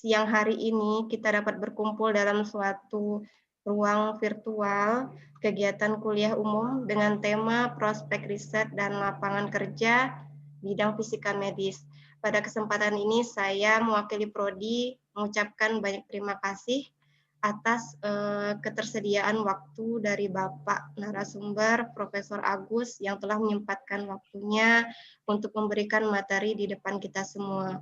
siang hari ini kita dapat berkumpul dalam suatu ruang virtual kegiatan kuliah umum dengan tema prospek riset dan lapangan kerja bidang fisika medis. Pada kesempatan ini saya mewakili Prodi mengucapkan banyak terima kasih atas ketersediaan waktu dari Bapak narasumber Profesor Agus yang telah menyempatkan waktunya untuk memberikan materi di depan kita semua.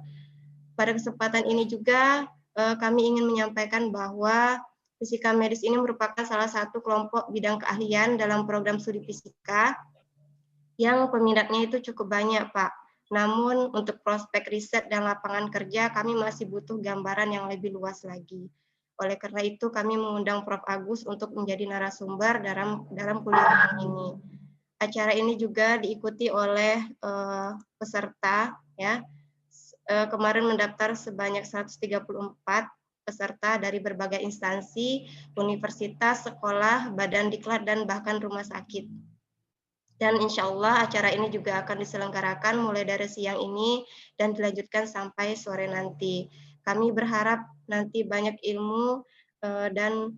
Pada kesempatan ini juga kami ingin menyampaikan bahwa fisika medis ini merupakan salah satu kelompok bidang keahlian dalam program studi fisika yang peminatnya itu cukup banyak, Pak. Namun untuk prospek riset dan lapangan kerja kami masih butuh gambaran yang lebih luas lagi. Oleh karena itu kami mengundang Prof. Agus untuk menjadi narasumber dalam kuliah ini. Acara ini juga diikuti oleh peserta ya. Kemarin mendaftar sebanyak 134 peserta dari berbagai instansi, universitas, sekolah, badan diklat, dan bahkan rumah sakit. Dan insya Allah acara ini juga akan diselenggarakan mulai dari siang ini dan dilanjutkan sampai sore nanti. Kami berharap nanti banyak ilmu dan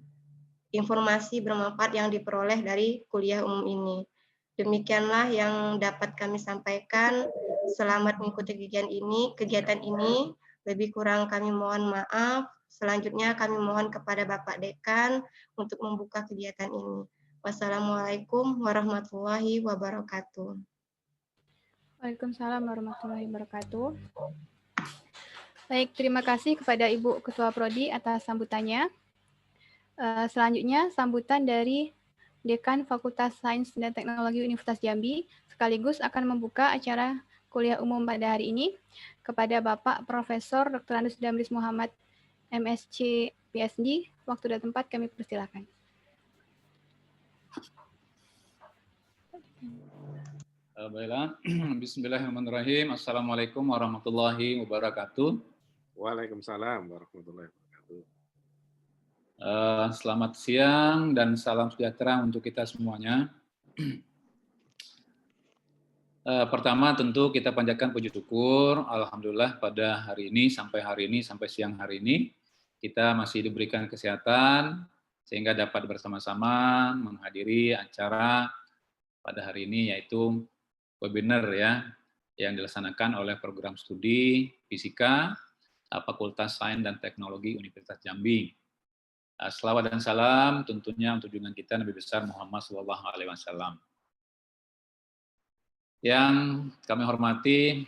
informasi bermanfaat yang diperoleh dari kuliah umum ini. Demikianlah yang dapat kami sampaikan. Selamat mengikuti kegiatan ini. Lebih kurang kami mohon maaf. Selanjutnya kami mohon kepada Bapak Dekan untuk membuka kegiatan ini. Wassalamualaikum warahmatullahi wabarakatuh. Waalaikumsalam warahmatullahi wabarakatuh. Baik, terima kasih kepada Ibu Ketua Prodi atas sambutannya. Selanjutnya, sambutan dari Dekan Fakultas Sains dan Teknologi Universitas Jambi, sekaligus akan membuka acara kuliah umum pada hari ini kepada Bapak Profesor Dr. Andes Damris Muhammad, MSc PhD. Waktu dan tempat kami persilakan. Baiklah, Bismillahirrahmanirrahim. Assalamualaikum warahmatullahi wabarakatuh. Waalaikumsalam warahmatullahi wabarakatuh. Selamat siang dan salam sejahtera untuk kita semuanya. Pertama tentu kita panjatkan puji syukur, alhamdulillah pada hari ini sampai siang hari ini kita masih diberikan kesehatan sehingga dapat bersama-sama menghadiri acara pada hari ini yaitu webinar ya yang dilaksanakan oleh program studi fisika Fakultas Sains dan Teknologi Universitas Jambi. Selawat dan salam tentunya untuk junjungan kita Nabi besar Muhammad SAW. Yang kami hormati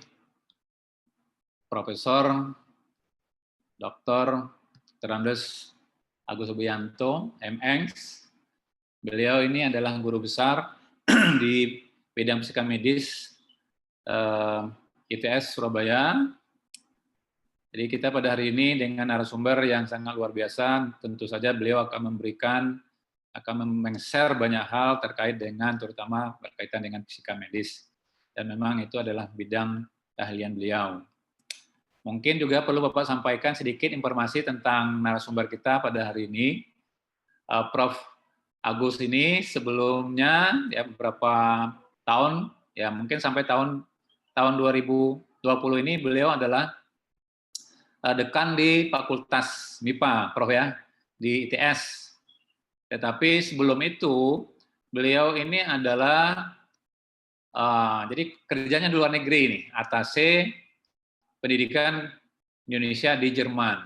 Profesor Dr. Andes Agus Subianto, MX. Beliau ini adalah guru besar di bidang fisika medis ITS Surabaya. Jadi kita pada hari ini dengan narasumber yang sangat luar biasa, tentu saja beliau akan men-share banyak hal terkait dengan, terutama berkaitan dengan fisika medis. Dan memang itu adalah bidang keahlian beliau. Mungkin juga perlu Bapak sampaikan sedikit informasi tentang narasumber kita pada hari ini. Prof. Agus ini sebelumnya ya beberapa tahun, ya mungkin sampai tahun 2020 ini beliau adalah dekan di Fakultas MIPA, Prof ya, di ITS. Tetapi sebelum itu, beliau ini adalah, jadi kerjanya di luar negeri nih, atase pendidikan Indonesia di Jerman.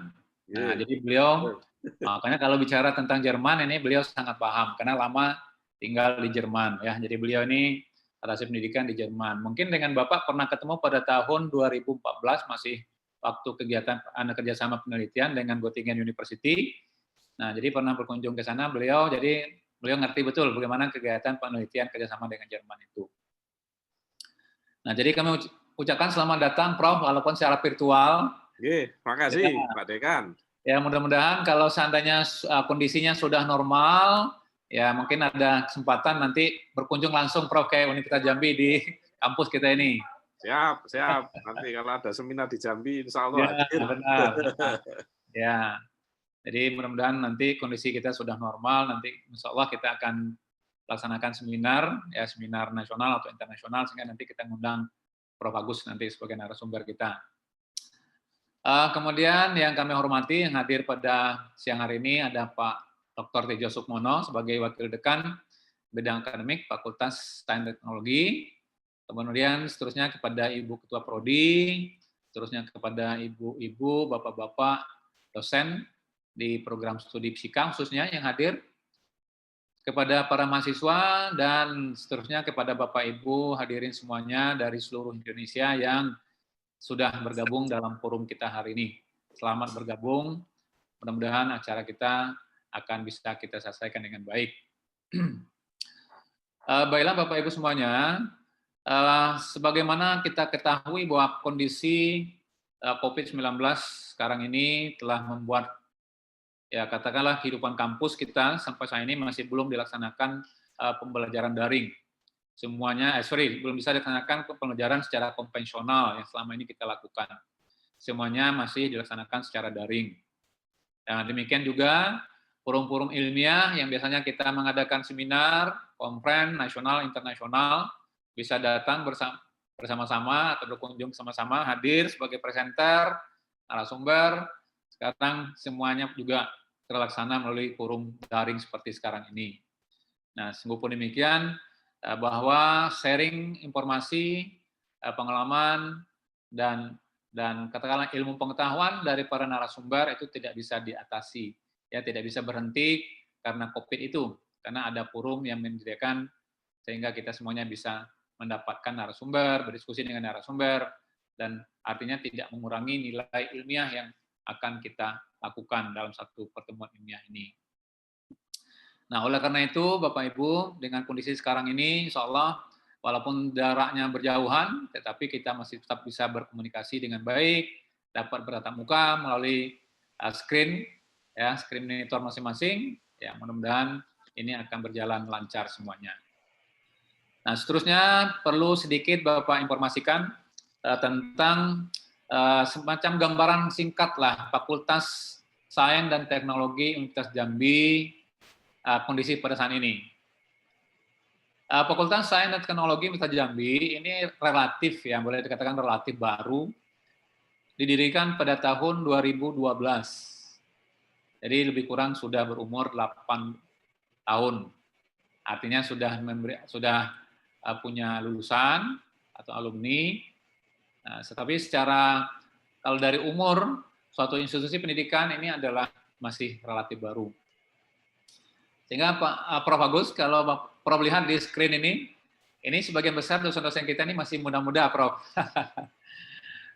Nah, jadi beliau, makanya kalau bicara tentang Jerman ini beliau sangat paham, karena lama tinggal di Jerman. Ya. Jadi beliau ini atase pendidikan di Jerman. Mungkin dengan Bapak pernah ketemu pada tahun 2014, masih waktu kegiatan kerjasama penelitian dengan Göttingen University. Nah, jadi pernah berkunjung ke sana beliau, jadi beliau ngerti betul bagaimana kegiatan penelitian kerjasama dengan Jerman itu. Nah, jadi kami ucapkan selamat datang, Prof, walaupun secara virtual. Terima kasih, ya, Pak Dekan. Ya, mudah-mudahan kalau seandainya kondisinya sudah normal, ya mungkin ada kesempatan nanti berkunjung langsung, Prof, ke Universitas Jambi di kampus kita ini. Siap. Nanti kalau ada seminar di Jambi, insya Allah hadir. Benar. Ya, jadi mudah-mudahan nanti kondisi kita sudah normal, nanti insya Allah kita akan laksanakan seminar, ya seminar nasional atau internasional, sehingga nanti kita ngundang Prof. Agus nanti sebagai narasumber kita. Kemudian yang kami hormati yang hadir pada siang hari ini ada Pak Dr. Tejo Sukmono sebagai Wakil Dekan Bidang Akademik Fakultas Sains dan Teknologi. Kemudian seterusnya kepada Ibu Ketua Prodi, seterusnya kepada ibu-ibu, bapak-bapak dosen di program studi fisika khususnya yang hadir, kepada para mahasiswa, dan seterusnya kepada Bapak Ibu hadirin semuanya dari seluruh Indonesia yang sudah bergabung dalam forum kita hari ini. Selamat bergabung, mudah-mudahan acara kita akan bisa kita selesaikan dengan baik. Baiklah Bapak Ibu semuanya, sebagaimana kita ketahui bahwa kondisi COVID-19 sekarang ini telah membuat, ya katakanlah kehidupan kampus kita sampai saat ini masih belum dilaksanakan pembelajaran daring. Semuanya, belum bisa dilaksanakan pembelajaran secara konvensional yang selama ini kita lakukan. Semuanya masih dilaksanakan secara daring. Dan demikian juga forum-forum ilmiah yang biasanya kita mengadakan seminar, konferensi nasional, internasional, bisa datang bersama-sama atau berkunjung sama-sama, hadir sebagai presenter, narasumber. Sekarang semuanya juga terlaksana melalui forum daring seperti sekarang ini. Nah, sungguh pun demikian, bahwa sharing informasi, pengalaman, dan katakanlah ilmu pengetahuan dari para narasumber itu tidak bisa diatasi, ya tidak bisa berhenti karena COVID itu, karena ada forum yang menyediakan sehingga kita semuanya bisa mendapatkan narasumber, berdiskusi dengan narasumber, dan artinya tidak mengurangi nilai ilmiah yang akan kita lakukan dalam satu pertemuan ilmiah ini. Nah, oleh karena itu, Bapak Ibu, dengan kondisi sekarang ini, insya Allah, walaupun jaraknya berjauhan, tetapi kita masih tetap bisa berkomunikasi dengan baik, dapat bertatap muka melalui screen monitor masing-masing, ya mudah-mudahan ini akan berjalan lancar semuanya. Nah, seterusnya perlu sedikit Bapak informasikan tentang semacam gambaran singkat lah Fakultas Sains dan Teknologi Universitas Jambi kondisi pada saat ini. Fakultas Sains dan Teknologi Universitas Jambi ini relatif ya, boleh dikatakan relatif baru, didirikan pada tahun 2012. Jadi lebih kurang sudah berumur 8 tahun. Artinya sudah punya lulusan atau alumni. Nah, tetapi secara kalau dari umur suatu institusi pendidikan ini adalah masih relatif baru. Sehingga Prof. Agus, kalau Prof lihat di screen ini sebagian besar dosen-dosen kita ini masih muda-muda, Prof.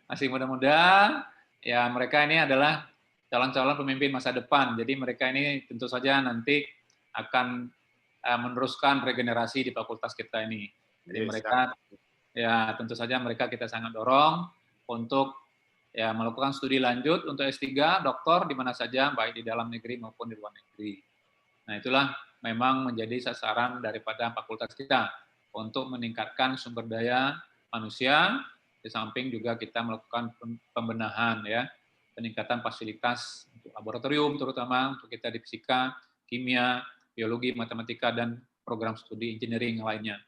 Masih muda-muda, ya mereka ini adalah calon-calon pemimpin masa depan. Jadi mereka ini tentu saja nanti akan meneruskan regenerasi di fakultas kita ini. Jadi mereka, ya tentu saja mereka kita sangat dorong untuk ya melakukan studi lanjut untuk S3, doktor di mana saja, baik di dalam negeri maupun di luar negeri. Nah, itulah memang menjadi sasaran daripada fakultas kita untuk meningkatkan sumber daya manusia, di samping juga kita melakukan pembenahan ya, peningkatan fasilitas untuk laboratorium terutama untuk kita di fisika, kimia, biologi, matematika, dan program studi engineering lainnya.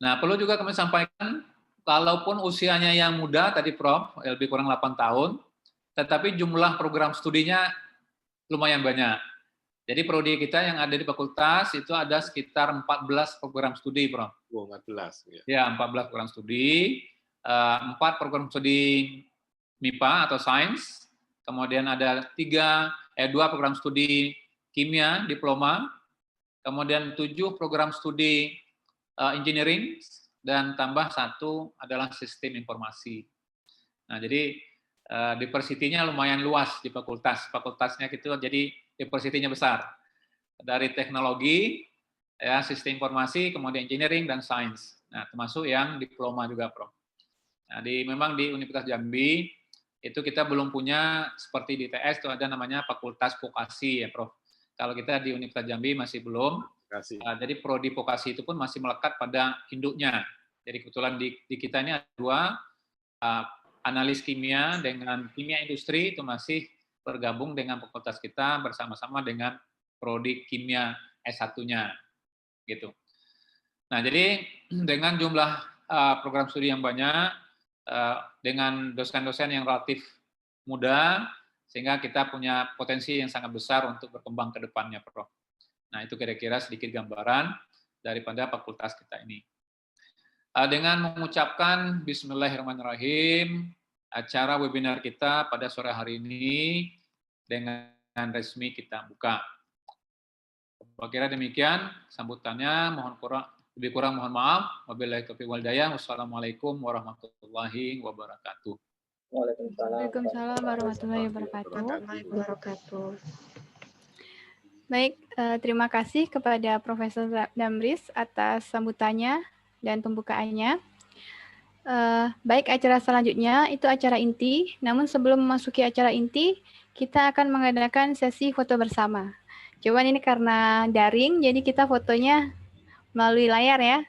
Nah, perlu juga kami sampaikan, walaupun usianya yang muda, tadi Prof, lebih kurang 8 tahun, tetapi jumlah program studinya lumayan banyak. Jadi prodi kita yang ada di fakultas itu ada sekitar 14 program studi, Prof. Oh, 14. Ya, 14 program studi, 4 program studi MIPA atau sains, kemudian ada 2 program studi kimia, diploma, kemudian 7 program studi engineering, dan tambah 1 adalah sistem informasi. Nah, jadi diversity-nya lumayan luas di fakultas. Fakultasnya gitu, jadi diversity-nya besar. Dari teknologi, ya, sistem informasi, kemudian engineering, dan sains. Nah, termasuk yang diploma juga, Prof. Nah, memang di Universitas Jambi, itu kita belum punya, seperti di TS, itu ada namanya fakultas vokasi, ya, Prof. Kalau kita di Universitas Jambi masih belum. Jadi prodi vokasi itu pun masih melekat pada induknya. Jadi kebetulan di kita ini ada 2, analis kimia dengan kimia industri itu masih bergabung dengan fakultas kita bersama-sama dengan prodi kimia S1-nya. Gitu. Nah, jadi dengan jumlah program studi yang banyak, dengan dosen-dosen yang relatif muda, sehingga kita punya potensi yang sangat besar untuk berkembang ke depannya, Prof. Nah, itu kira-kira sedikit gambaran daripada fakultas kita ini. Dengan mengucapkan Bismillahirrahmanirrahim, acara webinar kita pada sore hari ini dengan resmi kita buka. Kira demikian sambutannya, lebih kurang mohon maaf. Wabillahi taufiq wal hidayah. Wassalamualaikum warahmatullahi wabarakatuh. Waalaikumsalam warahmatullahi wabarakatuh. Baik, terima kasih kepada Profesor Damris atas sambutannya dan pembukaannya. Baik, acara selanjutnya itu acara inti. Namun sebelum memasuki acara inti, kita akan mengadakan sesi foto bersama. Cuman ini karena daring, jadi kita fotonya melalui layar ya.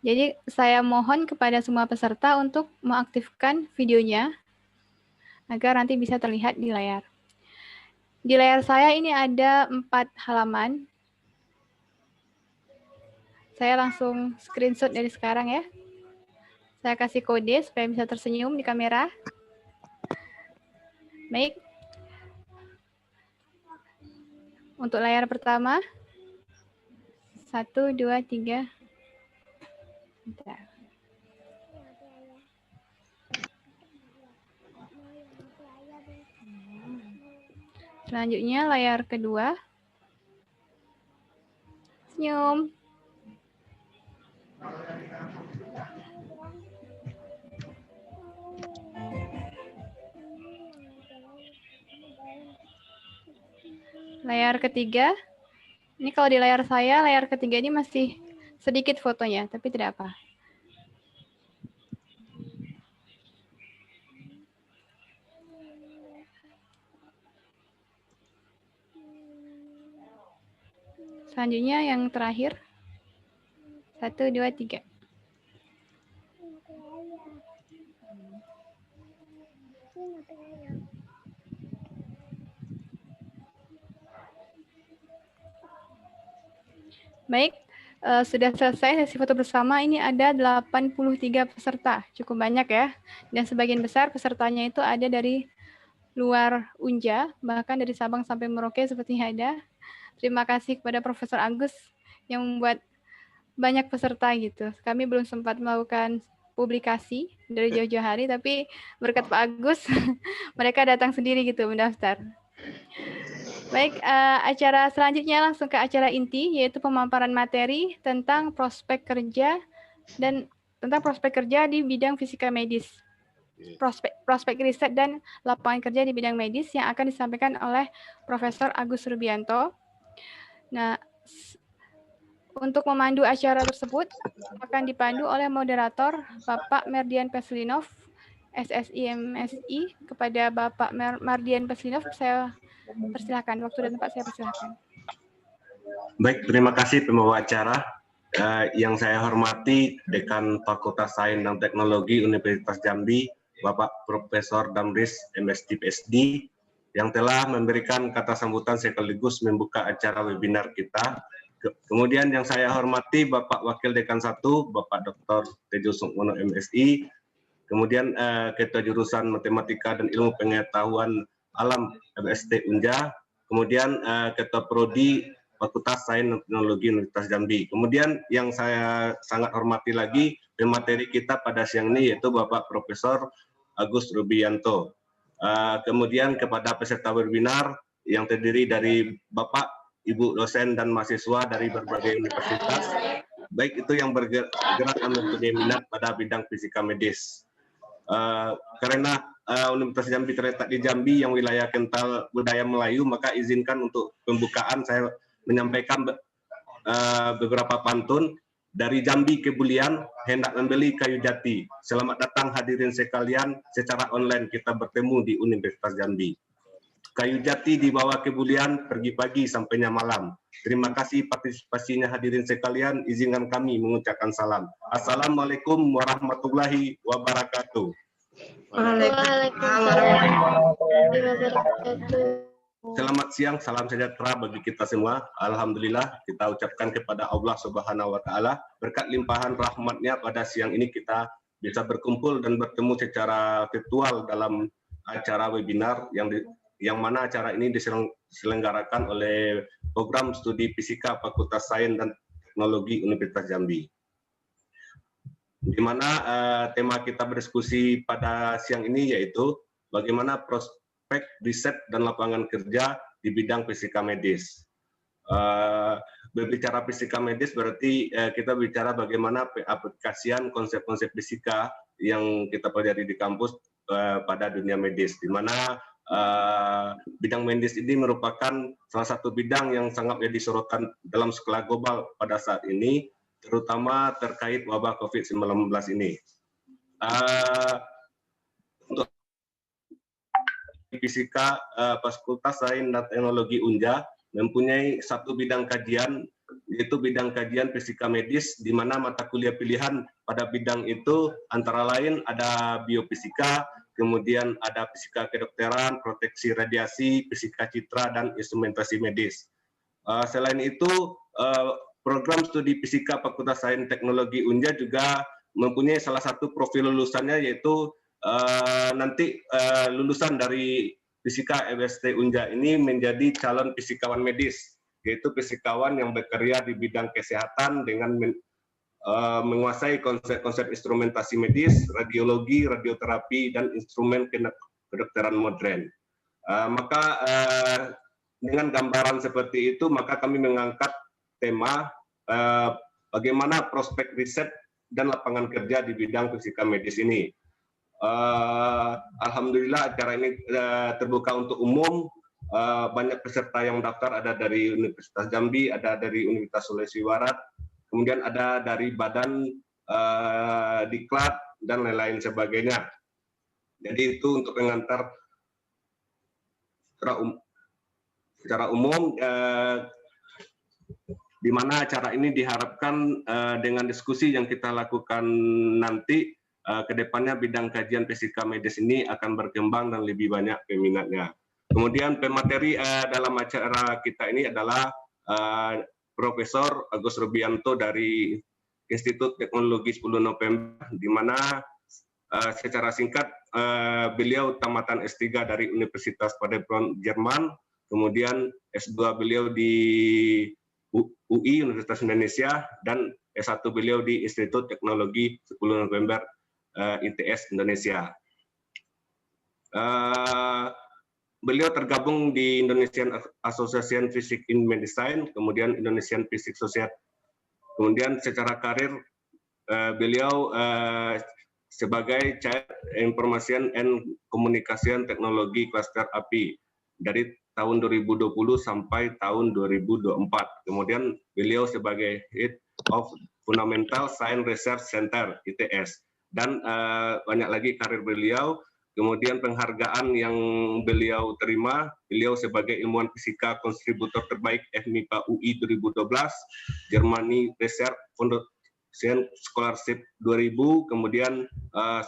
Jadi saya mohon kepada semua peserta untuk mengaktifkan videonya agar nanti bisa terlihat di layar. Di layar saya ini ada 4 halaman. Saya langsung screenshot dari sekarang ya. Saya kasih kode supaya bisa tersenyum di kamera. Baik. Untuk layar pertama. 1, 2, 3. Bentar. Selanjutnya layar kedua. Senyum. Layar ketiga. Ini kalau di layar saya, layar ketiga ini masih sedikit fotonya, tapi tidak apa. Selanjutnya yang terakhir. 1, 2, 3. Baik, sudah selesai sesi foto bersama. Ini ada 83 peserta, cukup banyak ya. Dan sebagian besar pesertanya itu ada dari luar Unja, bahkan dari Sabang sampai Merauke sepertinya ada. Terima kasih kepada Profesor Agus yang membuat banyak peserta gitu. Kami belum sempat melakukan publikasi dari jauh-jauh hari, tapi berkat Pak Agus, mereka datang sendiri gitu mendaftar. Baik, acara selanjutnya langsung ke acara inti, yaitu pemaparan materi tentang prospek kerja dan tentang prospek kerja di bidang fisika medis. Prospek riset dan lapangan kerja di bidang medis yang akan disampaikan oleh Profesor Agus Rubianto. Nah, untuk memandu acara tersebut akan dipandu oleh moderator Bapak Merdian Peslinov, SSI MSI. Kepada Bapak Merdian Peslinov, saya persilahkan. Waktu dan tempat saya persilahkan. Baik, terima kasih pembawa acara. Yang saya hormati Dekan Fakultas Sains dan Teknologi Universitas Jambi, Bapak Profesor Damris, MSc PSD, yang telah memberikan kata sambutan sekaligus membuka acara webinar kita. Kemudian yang saya hormati Bapak Wakil Dekan 1, Bapak Dr. Tejo Sukmono, MSI, kemudian Ketua Jurusan Matematika dan Ilmu Pengetahuan Alam MST Unja, kemudian Ketua Prodi Fakultas Sains dan Teknologi Universitas Jambi. Kemudian yang saya sangat hormati lagi pemateri kita pada siang ini yaitu Bapak Profesor Agus Rubianto. Kemudian kepada peserta webinar yang terdiri dari Bapak, Ibu dosen dan mahasiswa dari berbagai universitas, baik itu yang bergerak dan mempunyai minat pada bidang fisika medis. Karena Universitas Jambi terletak di Jambi yang wilayah kental budaya Melayu, maka izinkan untuk pembukaan saya menyampaikan beberapa pantun. Dari Jambi ke Bulian, hendak membeli kayu jati. Selamat datang hadirin sekalian, secara online kita bertemu di Universitas Jambi. Kayu jati dibawa ke Bulian, pergi pagi sampainya malam. Terima kasih partisipasinya hadirin sekalian, izinkan kami mengucapkan salam. Assalamualaikum warahmatullahi wabarakatuh. Waalaikumsalam warahmatullahi wabarakatuh. Selamat siang, salam sejahtera bagi kita semua. Alhamdulillah kita ucapkan kepada Allah Subhanahu wa Ta'ala berkat limpahan rahmatnya pada siang ini kita bisa berkumpul dan bertemu secara virtual dalam acara webinar yang mana acara ini diselenggarakan oleh Program Studi Fisika Fakultas Sains dan Teknologi Universitas Jambi. Di mana tema kita berdiskusi pada siang ini yaitu bagaimana prospek riset dan lapangan kerja di bidang fisika medis. Berbicara fisika medis berarti kita bicara bagaimana aplikasian konsep-konsep fisika yang kita pelajari di kampus pada dunia medis, di mana bidang medis ini merupakan salah satu bidang yang sangat disorotkan dalam skala global pada saat ini, terutama terkait wabah COVID-19 ini. Untuk fisika, Fakultas Sains dan Teknologi Unja mempunyai satu bidang kajian, yaitu bidang kajian fisika medis, di mana mata kuliah pilihan pada bidang itu antara lain ada biofisika, kemudian ada fisika kedokteran, proteksi radiasi, fisika citra, dan instrumentasi medis. Selain itu, program studi fisika Fakultas Sains Teknologi Unja juga mempunyai salah satu profil lulusannya, yaitu nanti lulusan dari fisika FST Unja ini menjadi calon fisikawan medis, yaitu fisikawan yang bekerja di bidang kesehatan dengan menguasai konsep-konsep instrumentasi medis, radiologi, radioterapi, dan instrumen kedokteran modern. Maka dengan gambaran seperti itu, maka kami mengangkat tema bagaimana prospek riset dan lapangan kerja di bidang fisika medis ini. Alhamdulillah acara ini terbuka untuk umum. Banyak peserta yang daftar, ada dari Universitas Jambi, ada dari Universitas Sulawesi Barat, kemudian ada dari Badan Diklat dan lain-lain sebagainya. Jadi itu untuk pengantar secara umum, di mana acara ini diharapkan dengan diskusi yang kita lakukan nanti, kedepannya bidang kajian fisika medis ini akan berkembang dan lebih banyak peminatnya. Kemudian pemateri dalam acara kita ini adalah Profesor Agus Rubianto dari Institut Teknologi 10 November, di mana secara singkat beliau tamatan S3 dari Universitas Paderborn, Jerman, kemudian S2 beliau di UI, Universitas Indonesia, dan S1 beliau di Institut Teknologi 10 November, ITS Indonesia. Beliau tergabung di Indonesian Association Physics in Medicine, kemudian Indonesian Physics Society. Kemudian secara karir beliau sebagai Chair Information and Communication Technology Cluster API dari tahun 2020 sampai tahun 2024. Kemudian beliau sebagai Head of Fundamental Science Research Center, ITS. Dan banyak lagi karir beliau. Kemudian penghargaan yang beliau terima, beliau sebagai ilmuwan fisika kontributor terbaik FMIPA UI 2012, Germany Research Foundation Scholarship 2000, kemudian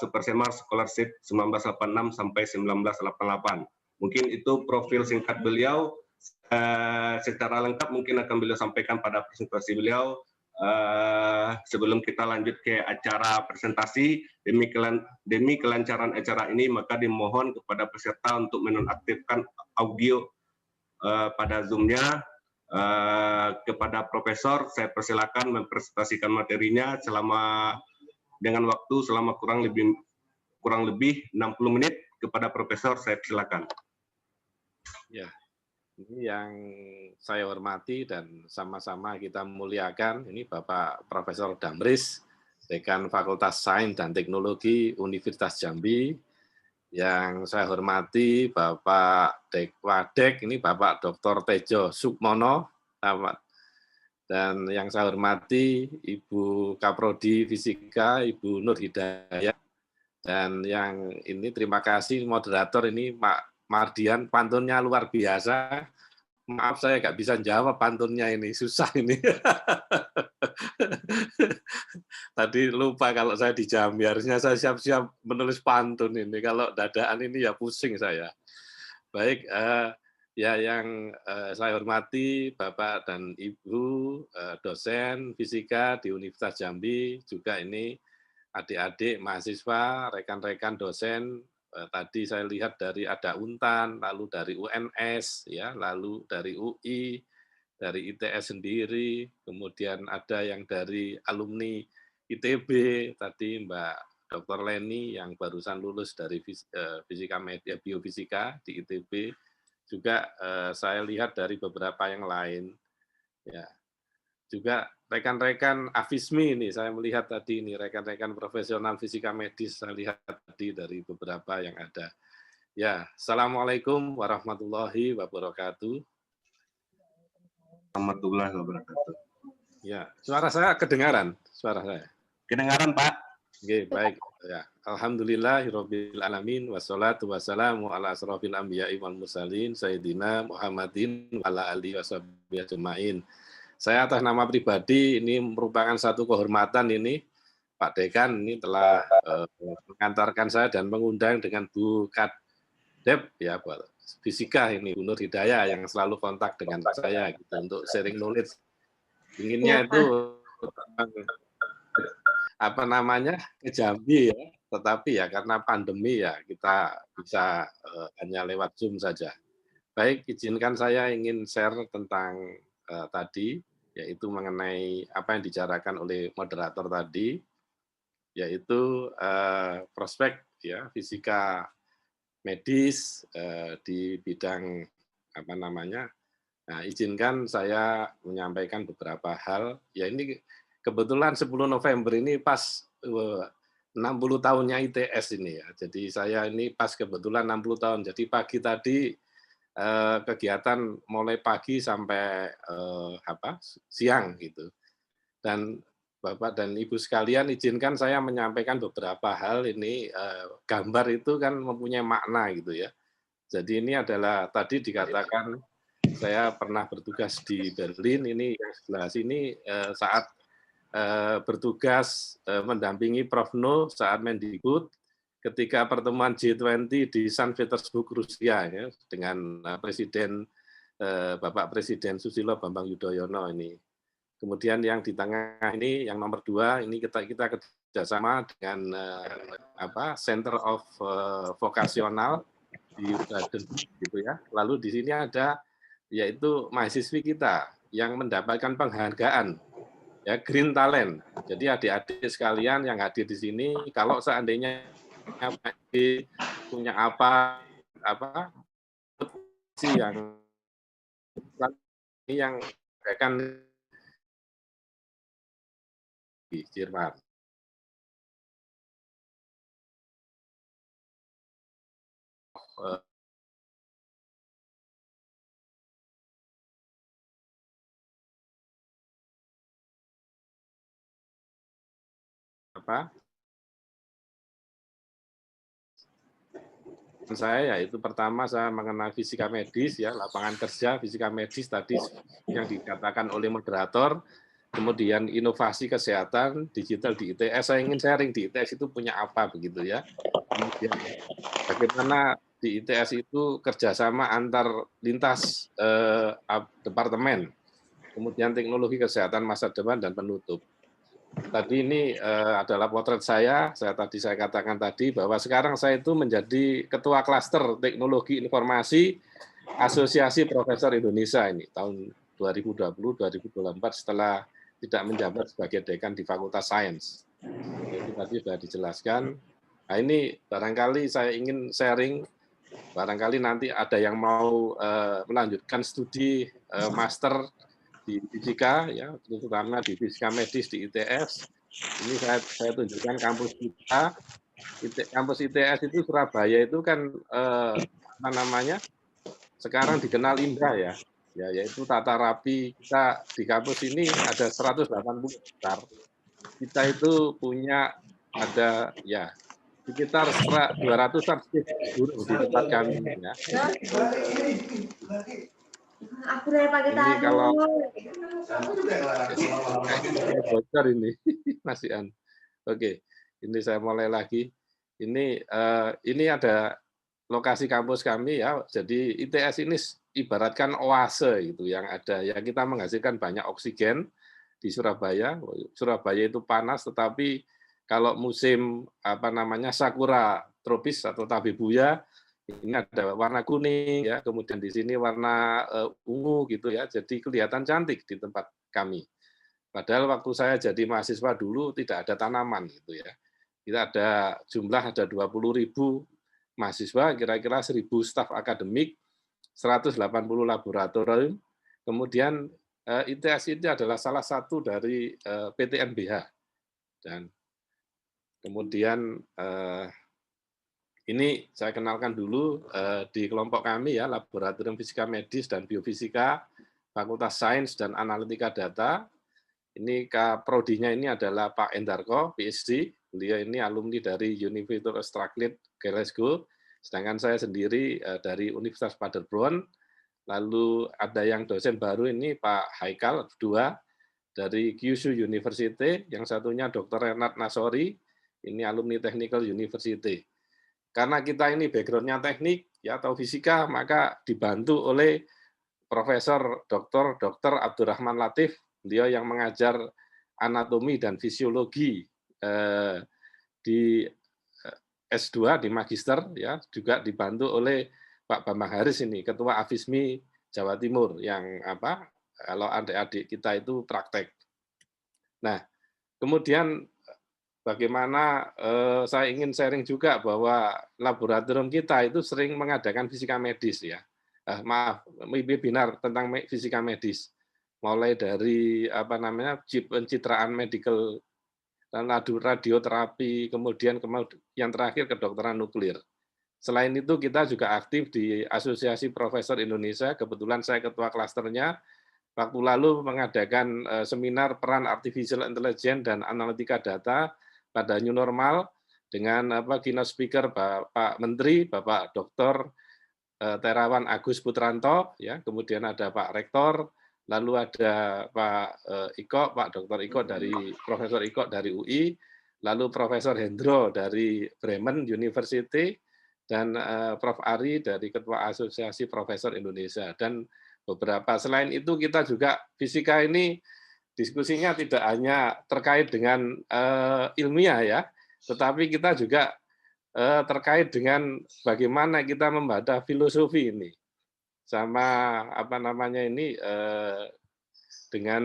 Super Semar Scholarship 1986 sampai 1988. Mungkin itu profil singkat beliau. Secara lengkap mungkin akan beliau sampaikan pada presentasi beliau. Sebelum kita lanjut ke acara presentasi, demi kelancaran acara ini, maka dimohon kepada peserta untuk menonaktifkan audio pada Zoom-nya. Kepada Profesor, saya persilakan mempresentasikan materinya dengan waktu selama kurang lebih 60 menit. Kepada Profesor, saya persilakan. Ya. Ini yang saya hormati dan sama-sama kita muliakan, ini Bapak Profesor Damris, Dekan Fakultas Sains dan Teknologi Universitas Jambi. Yang saya hormati Bapak Dekwadek, ini Bapak Dr. Tejo Sukmono. Dan yang saya hormati Ibu Kaprodi Fisika, Ibu Nur Hidayat. Dan yang ini terima kasih moderator ini Pak Mardian, pantunnya luar biasa. Maaf saya nggak bisa jawab pantunnya ini, susah ini. Tadi lupa kalau saya di Jambi, harusnya saya siap-siap menulis pantun ini. Kalau dadaan ini ya pusing saya. Baik, ya yang saya hormati Bapak dan Ibu dosen fisika di Universitas Jambi, juga ini adik-adik mahasiswa, rekan-rekan dosen. Tadi saya lihat dari ada Untan, lalu dari UNS, ya, lalu dari UI, dari ITS sendiri, kemudian ada yang dari alumni ITB, tadi Mbak Dr. Leni yang barusan lulus dari fisika media biofisika di ITB, juga saya lihat dari beberapa yang lain, ya. Juga rekan-rekan AFISMI ini, saya melihat tadi ini rekan-rekan profesional fisika medis, saya lihat tadi dari beberapa yang ada. Ya, Assalamualaikum warahmatullahi wabarakatuh. Warahmatullahi wabarakatuh. Ya, suara saya kedengaran, suara saya. Kedengaran, Pak. Oke, baik. Ya, alhamdulillahirabbil alamin wassalatu wassalamu ala asrofil anbiya'i wal mursalin sayyidina Muhammadin wa ala alihi washabbihi ajmain. Saya atas nama pribadi ini merupakan satu kehormatan ini Pak Dekan ini telah mengantarkan saya dan mengundang dengan Bu Kadep ya buat fisika ini Bu Nur Hidayah yang selalu kontak dengan saya gitu, untuk sharing knowledge. Inginnya itu apa namanya ke Jambi ya, tetapi ya karena pandemi ya kita bisa hanya lewat Zoom saja. Baik, izinkan saya ingin share tentang tadi, yaitu mengenai apa yang dibicarakan oleh moderator tadi, yaitu prospek ya fisika medis di bidang apa namanya. Nah, izinkan saya menyampaikan beberapa hal. Ya ini kebetulan 10 November ini pas 60 tahunnya ITS ini ya. Jadi saya ini pas kebetulan 60 tahun. Jadi pagi tadi kegiatan mulai pagi sampai siang gitu. Dan Bapak dan Ibu sekalian, izinkan saya menyampaikan beberapa hal ini. Gambar itu kan mempunyai makna gitu ya. Jadi ini adalah tadi dikatakan saya pernah bertugas di Berlin, ini yang sebelah sini saat bertugas mendampingi Prof. No saat Mendikbud ketika pertemuan G20 di St. Petersburg, Rusia, ya, dengan Presiden Bapak Presiden Susilo Bambang Yudhoyono ini. Kemudian yang di tengah ini, yang nomor 2, ini kita kerjasama dengan Center of Vocational di Baden, gitu ya. Lalu di sini ada yaitu mahasiswi kita yang mendapatkan penghargaan ya Green Talent. Jadi adik-adik sekalian yang hadir di sini, kalau seandainya punya apa yang akan di Jerman. Saya yaitu pertama saya mengenal fisika medis ya, lapangan kerja fisika medis tadi yang dikatakan oleh moderator, kemudian inovasi kesehatan digital di ITS. Saya ingin sharing di ITS itu punya apa begitu ya, kemudian bagaimana di ITS itu kerjasama antar lintas departemen, kemudian teknologi kesehatan masa depan dan penutup. Tadi ini adalah potret saya katakan tadi bahwa sekarang saya itu menjadi ketua klaster teknologi informasi Asosiasi Profesor Indonesia ini tahun 2020-2024 setelah tidak menjabat sebagai dekan di Fakultas Sains. Itu tadi sudah dijelaskan. Nah ini barangkali saya ingin sharing, barangkali nanti ada yang mau melanjutkan studi master di fisika ya, terutama di fisika medis di ITS. Ini saya tunjukkan kampus kita. Kampus ITS itu Surabaya itu kan apa namanya? Sekarang dikenal indah ya. Yaitu tata rapi kita di kampus ini ada 180 hektar. Kita itu punya ada ya sekitar 200-an guru di tempat kami ya. Aku dari pagi tadi. Ini kalau bocor ini masih Oke, ini saya mulai lagi. Ini ada lokasi kampus kami ya. Jadi ITS ini ibaratkan oase gitu yang ada ya, kita menghasilkan banyak oksigen di Surabaya. Surabaya itu panas, tetapi Kalau musim sakura tropis atau tabebuya, ini ada warna kuning ya, kemudian di sini warna ungu gitu ya. Jadi kelihatan cantik di tempat kami. Padahal waktu saya jadi mahasiswa dulu tidak ada tanaman gitu ya. Kita ada 20.000 mahasiswa, kira-kira 1.000 staf akademik, 180 laboratorium. Kemudian ITS itu adalah salah satu dari PTNBH. Dan kemudian ini saya kenalkan dulu di kelompok kami ya, Laboratorium Fisika Medis dan Biofisika, Fakultas Sains dan Analitika Data. Ini prodinya ini adalah Pak Endarko, PhD. Beliau ini alumni dari University of Strathclyde, Glasgow. Sedangkan saya sendiri dari Universitas Paderborn. Lalu ada yang dosen baru ini Pak Haikal, F2 dari Kyushu University. Yang satunya Dr. Renat Nasori, ini alumni Technical University. Karena kita ini background-nya teknik ya atau fisika, maka dibantu oleh Profesor Dr. Abdurrahman Latif, beliau yang mengajar anatomi dan fisiologi di S2 di magister ya, juga dibantu oleh Pak Bambang Haris ini, Ketua AFISMI Jawa Timur yang kalau adik-adik kita itu praktek. Nah, kemudian bagaimana saya ingin sharing juga bahwa laboratorium kita itu sering mengadakan fisika medis ya. Webinar tentang fisika medis. Mulai dari pencitraan medical dan radioterapi, kemudian yang terakhir kedokteran nuklir. Selain itu kita juga aktif di Asosiasi Profesor Indonesia, kebetulan saya ketua klasternya. Waktu lalu mengadakan seminar peran artificial intelligence dan analitika data pada new normal dengan keynote speaker Bapak Menteri, Bapak Dr. Terawan Agus Putranto, ya, kemudian ada Pak Rektor, lalu ada Pak Iko, Pak Dr. Iko dari Profesor Iko dari UI, lalu Profesor Hendro dari Bremen University, dan Prof. Ari dari Ketua Asosiasi Profesor Indonesia. Dan beberapa selain itu kita juga fisika ini diskusinya tidak hanya terkait dengan ilmiah ya, tetapi kita juga terkait dengan bagaimana kita membaca filosofi ini sama dengan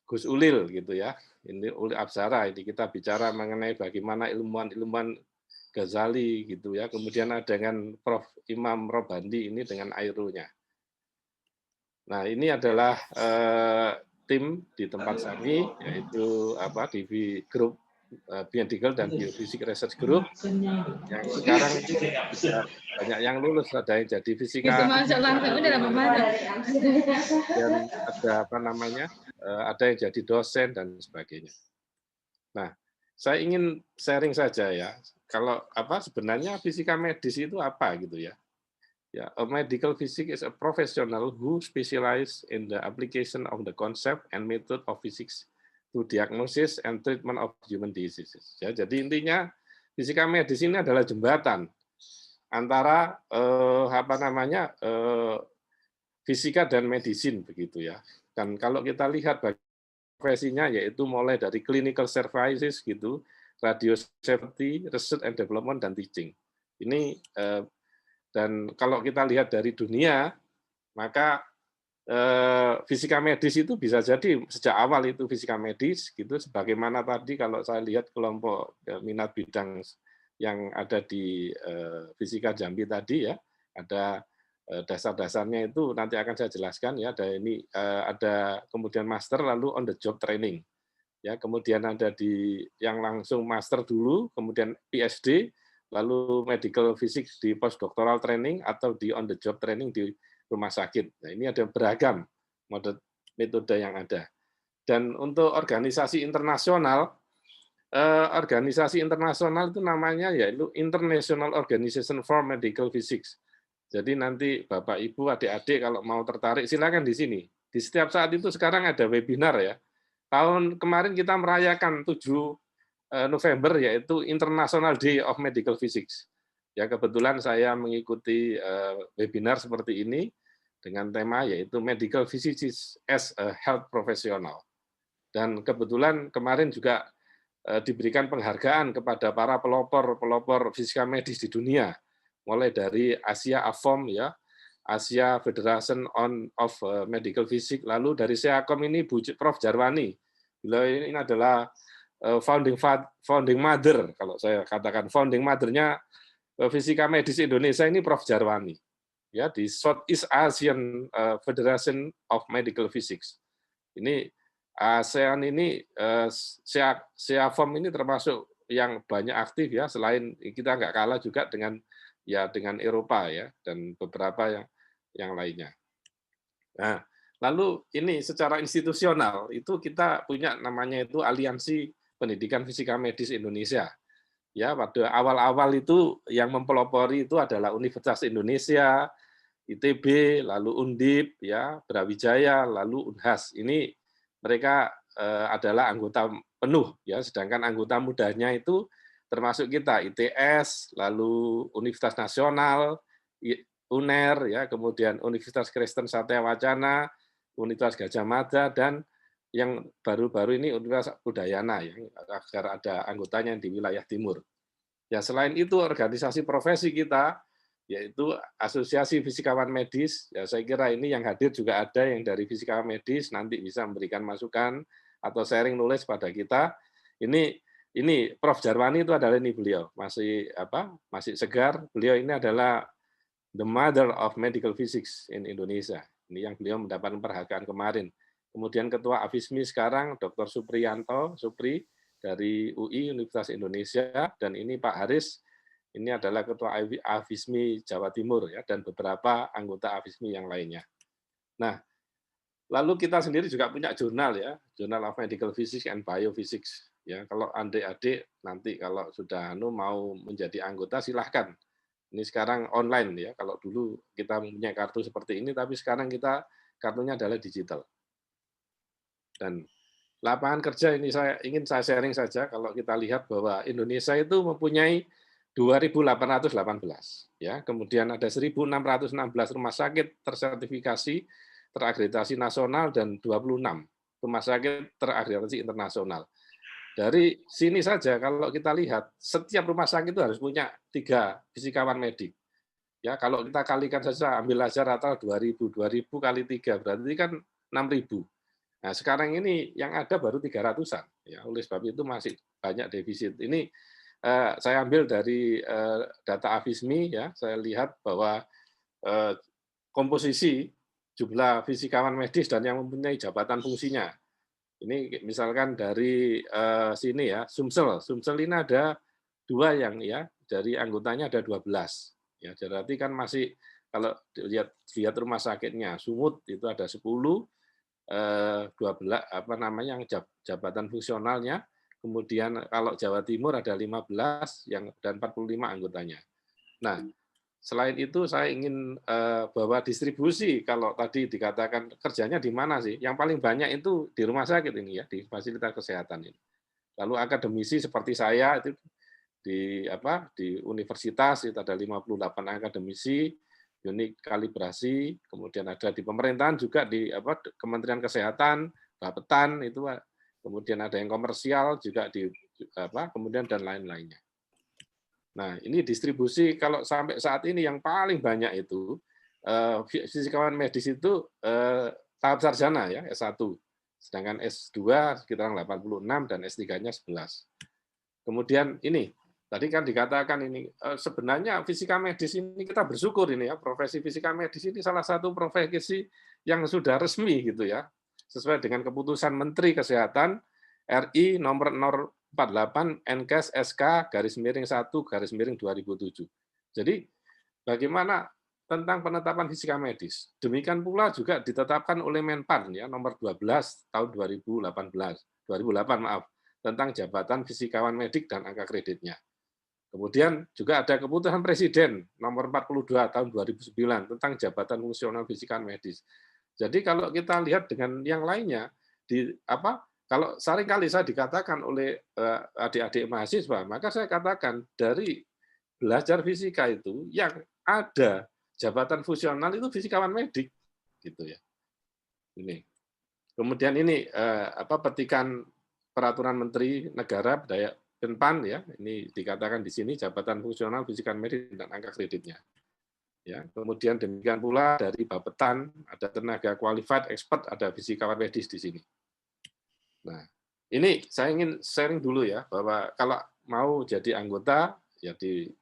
Gus Ulil gitu ya. Ini Ulil Absara, ini kita bicara mengenai bagaimana ilmuwan-ilmuwan Ghazali gitu ya. Kemudian ada dengan Prof. Imam Robandi ini dengan Airunya. Nah, ini adalah tim di tempat kami, yaitu di grup Biomedical dan Biofisik Research Group, yang sekarang banyak yang lulus, ada yang jadi fisika, dan ada ada yang jadi dosen dan sebagainya. Nah, saya ingin sharing saja ya, kalau sebenarnya fisika medis itu apa gitu ya. Ya, a medical physician is a professional who specializes in the application of the concept and method of physics to diagnosis and treatment of human diseases. Ya, jadi intinya fisika medis ini adalah jembatan antara fisika dan medisin begitu ya. Dan kalau kita lihat profesinya yaitu mulai dari clinical services gitu, radio safety, research and development, dan teaching. Ini dan kalau kita lihat dari dunia, maka fisika medis itu bisa jadi sejak awal itu fisika medis gitu. Sebagaimana tadi kalau saya lihat kelompok minat bidang yang ada di fisika Jambi tadi ya, ada dasar-dasarnya itu nanti akan saya jelaskan ya. Ada kemudian master lalu on the job training. Ya, kemudian ada yang langsung master dulu, kemudian PhD, lalu medical physics di postdoctoral training atau di on the job training di rumah sakit. Nah, ini ada beragam metode yang ada. Dan untuk organisasi internasional itu namanya yaitu International Organization for Medical Physics. Jadi nanti Bapak Ibu, adik-adik kalau mau tertarik silakan di sini. Di setiap saat itu sekarang ada webinar ya. Tahun kemarin kita merayakan 7 November yaitu International Day of Medical Physics. Ya, kebetulan saya mengikuti webinar seperti ini dengan tema yaitu Medical Physics as a Health Professional. Dan kebetulan kemarin juga diberikan penghargaan kepada para pelopor fisika medis di dunia, mulai dari Asia AFOM ya, Asia Federation of Medical Physics, lalu dari SEACOM ini Prof Jarwani. Beliau ini adalah founding mother, kalau saya katakan founding mother-nya fisika medis Indonesia ini Prof Jarwani. Ya, di Southeast Asian Federation of Medical Physics. Ini ASEAN ini, SEAFOM ini termasuk yang banyak aktif ya, selain kita nggak kalah juga dengan Eropa ya, dan beberapa yang lainnya. Nah, lalu ini secara institusional itu kita punya namanya itu Aliansi Pendidikan Fisika Medis Indonesia. Ya, pada awal-awal itu yang mempelopori itu adalah Universitas Indonesia, ITB, lalu Undip, ya, Brawijaya, lalu Unhas. Ini mereka adalah anggota penuh, ya, sedangkan anggota mudanya itu termasuk kita, ITS, lalu Universitas Nasional, UNER, ya, kemudian Universitas Kristen Satya Wacana, Universitas Gajah Mada, dan yang baru-baru ini Universitas Udayana, ya, agar ada anggotanya di wilayah timur. Ya, selain itu organisasi profesi kita, yaitu Asosiasi Fisikawan Medis, ya saya kira ini yang hadir juga ada yang dari fisikawan medis, nanti bisa memberikan masukan atau sharing nulis pada kita. Ini Prof Jarwani itu adalah ini beliau, masih segar. Beliau ini adalah the mother of medical physics in Indonesia. Ini yang beliau mendapatkan penghargaan kemarin. Kemudian Ketua AFISMI sekarang Dr. Supri dari UI Universitas Indonesia, dan ini Pak Haris, ini adalah Ketua AFISMI Jawa Timur ya, dan beberapa anggota AFISMI yang lainnya. Nah, lalu kita sendiri juga punya jurnal ya, Journal of Medical Physics and Biophysics. Ya, kalau adik-adik nanti kalau sudah mau menjadi anggota silahkan. Ini sekarang online ya. Kalau dulu kita punya kartu seperti ini, tapi sekarang kita kartunya adalah digital. Dan lapangan kerja ini ingin saya sharing saja. Kalau kita lihat bahwa Indonesia itu mempunyai 2.818, ya, kemudian ada 1.616 rumah sakit tersertifikasi, terakreditasi nasional, dan 26 rumah sakit terakreditasi internasional. Dari sini saja kalau kita lihat, setiap rumah sakit itu harus punya 3 fisikawan medik. Ya, kalau kita kalikan saja, ambil aja rata 2.000 kali 3 berarti kan 6.000. Nah, sekarang ini yang ada baru 300-an. Ya, oleh sebab itu masih banyak defisit. Ini saya ambil dari data AFISMI, ya, saya lihat bahwa komposisi jumlah fisikawan medis dan yang mempunyai jabatan fungsinya. Ini misalkan dari sini ya, Sumsel ini ada 2 yang ya, dari anggotanya ada 12. Ya, berarti kan masih kalau lihat rumah sakitnya, Sumut itu ada 10, 12 yang jabatan fungsionalnya. Kemudian kalau Jawa Timur ada 15 dan 45 anggotanya. Nah, selain itu saya ingin bahwa distribusi, kalau tadi dikatakan kerjanya di mana sih? Yang paling banyak itu di rumah sakit ini ya, di fasilitas kesehatan ini. Lalu akademisi seperti saya itu di universitas itu ada 58 akademisi, unit kalibrasi, kemudian ada di pemerintahan juga di Kementerian Kesehatan, Bappetan itu, kemudian ada yang komersial juga kemudian dan lain-lainnya. Nah, ini distribusi kalau sampai saat ini yang paling banyak itu fisikawan medis itu tahap sarjana ya, S1. Sedangkan S2 sekitar 86 dan S3-nya 11. Kemudian ini tadi kan dikatakan ini sebenarnya fisika medis ini kita bersyukur ini ya, profesi fisika medis ini salah satu profesi yang sudah resmi gitu ya, sesuai dengan keputusan Menteri Kesehatan RI nomor 48 Nkes SK /1/2007. Jadi bagaimana tentang penetapan fisika medis? Demikian pula juga ditetapkan oleh Menpan ya nomor 12 tahun 2008 tentang jabatan fisikawan medik dan angka kreditnya. Kemudian juga ada keputusan Presiden nomor 42 tahun 2009 tentang jabatan fungsional fisikawan medis. Jadi kalau kita lihat dengan yang lainnya kalau seringkali saya dikatakan oleh adik-adik mahasiswa, maka saya katakan dari belajar fisika itu yang ada jabatan fungsional itu fisikawan medik, gitu ya. Ini. Kemudian ini petikan peraturan Menteri Negara Penpan ya, ini dikatakan di sini jabatan fungsional fisika medis dan angka kreditnya. Ya, kemudian demikian pula dari Bapetan ada tenaga qualified expert, ada fisika medis di sini. Nah, ini saya ingin sharing dulu ya bahwa kalau mau jadi anggota ya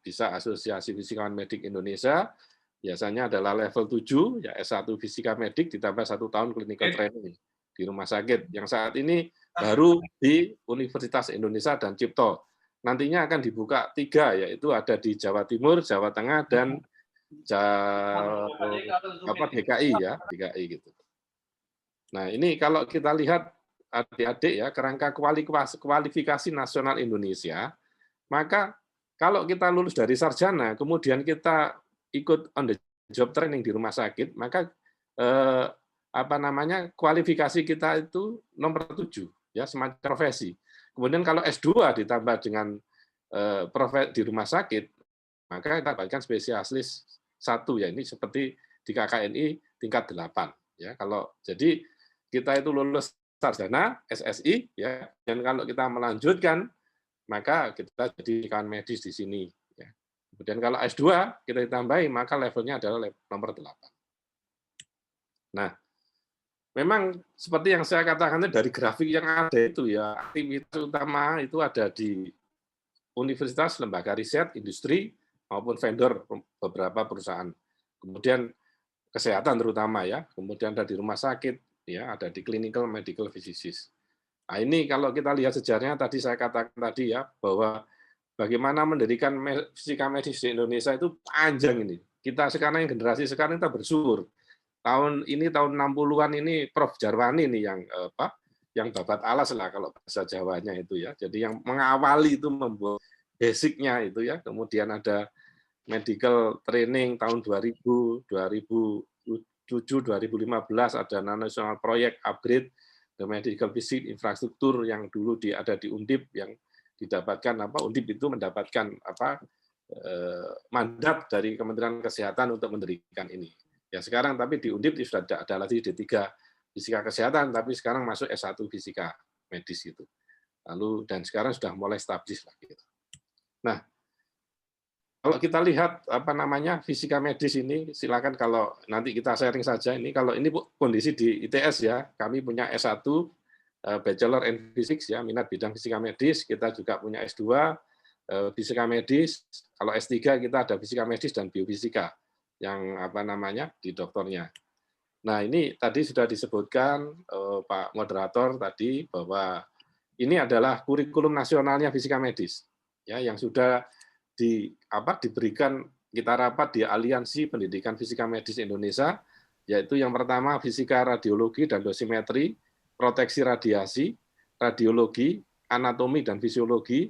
bisa Asosiasi Fisikawan Medik Indonesia, biasanya adalah level 7 ya S1 Fisika Medik ditambah 1 tahun clinical training di rumah sakit. Yang saat ini baru di Universitas Indonesia dan Cipto. Nantinya akan dibuka 3, yaitu ada di Jawa Timur, Jawa Tengah, dan DKI ya, DKI gitu. Nah, ini kalau kita lihat adik-adik ya, kerangka kualifikasi nasional Indonesia, maka kalau kita lulus dari sarjana, kemudian kita ikut on the job training di rumah sakit, maka kualifikasi kita itu nomor 7 ya, semacam profesi. Kemudian kalau S2 ditambah dengan di rumah sakit, maka kita dapatkan spesialis 1 ya, ini seperti di KKNI tingkat 8 ya. Kalau jadi kita itu lulus sarjana SSI ya, dan kalau kita melanjutkan maka kita jadi fisikawan medis di sini ya. Kemudian kalau S2 kita ditambahi maka levelnya adalah nomor 8. Nah, memang seperti yang saya katakan dari grafik yang ada itu ya, aktivitas utama itu ada di universitas, lembaga riset, industri, maupun vendor beberapa perusahaan. Kemudian kesehatan terutama ya, kemudian ada di rumah sakit, ya ada di clinical medical physicist. Nah ini kalau kita lihat sejarahnya tadi saya katakan tadi ya, bahwa bagaimana mendirikan fisika medis di Indonesia itu panjang ini. Kita sekarang yang generasi sekarang kita bersyukur. Tahun 60-an ini Prof. Jarwani nih yang babat alas lah kalau bahasa Jawanya itu ya. Jadi yang mengawali itu membuat basicnya itu ya. Kemudian ada medical training tahun 2000, 2007, 2015 ada national project upgrade the medical physics infrastruktur yang dulu ada di Undip yang didapatkan Undip itu mendapatkan mandat dari Kementerian Kesehatan untuk mendirikan ini. Ya sekarang tapi di Undip sudah ada lagi D3 fisika kesehatan, tapi sekarang masuk S1 fisika medis itu. Lalu dan sekarang sudah mulai established lagi. Nah, kalau kita lihat fisika medis ini, silakan kalau nanti kita sharing saja ini. Kalau ini kondisi di ITS ya, kami punya S1 Bachelor in Physics ya, minat bidang fisika medis. Kita juga punya S2 fisika medis. Kalau S3 kita ada fisika medis dan biofisika yang di doktornya. Nah ini tadi sudah disebutkan Pak Moderator tadi bahwa ini adalah kurikulum nasionalnya fisika medis ya yang sudah diberikan kita rapat di Aliansi Pendidikan Fisika Medis Indonesia, yaitu yang pertama fisika radiologi dan dosimetri, proteksi radiasi, radiologi, anatomi dan fisiologi,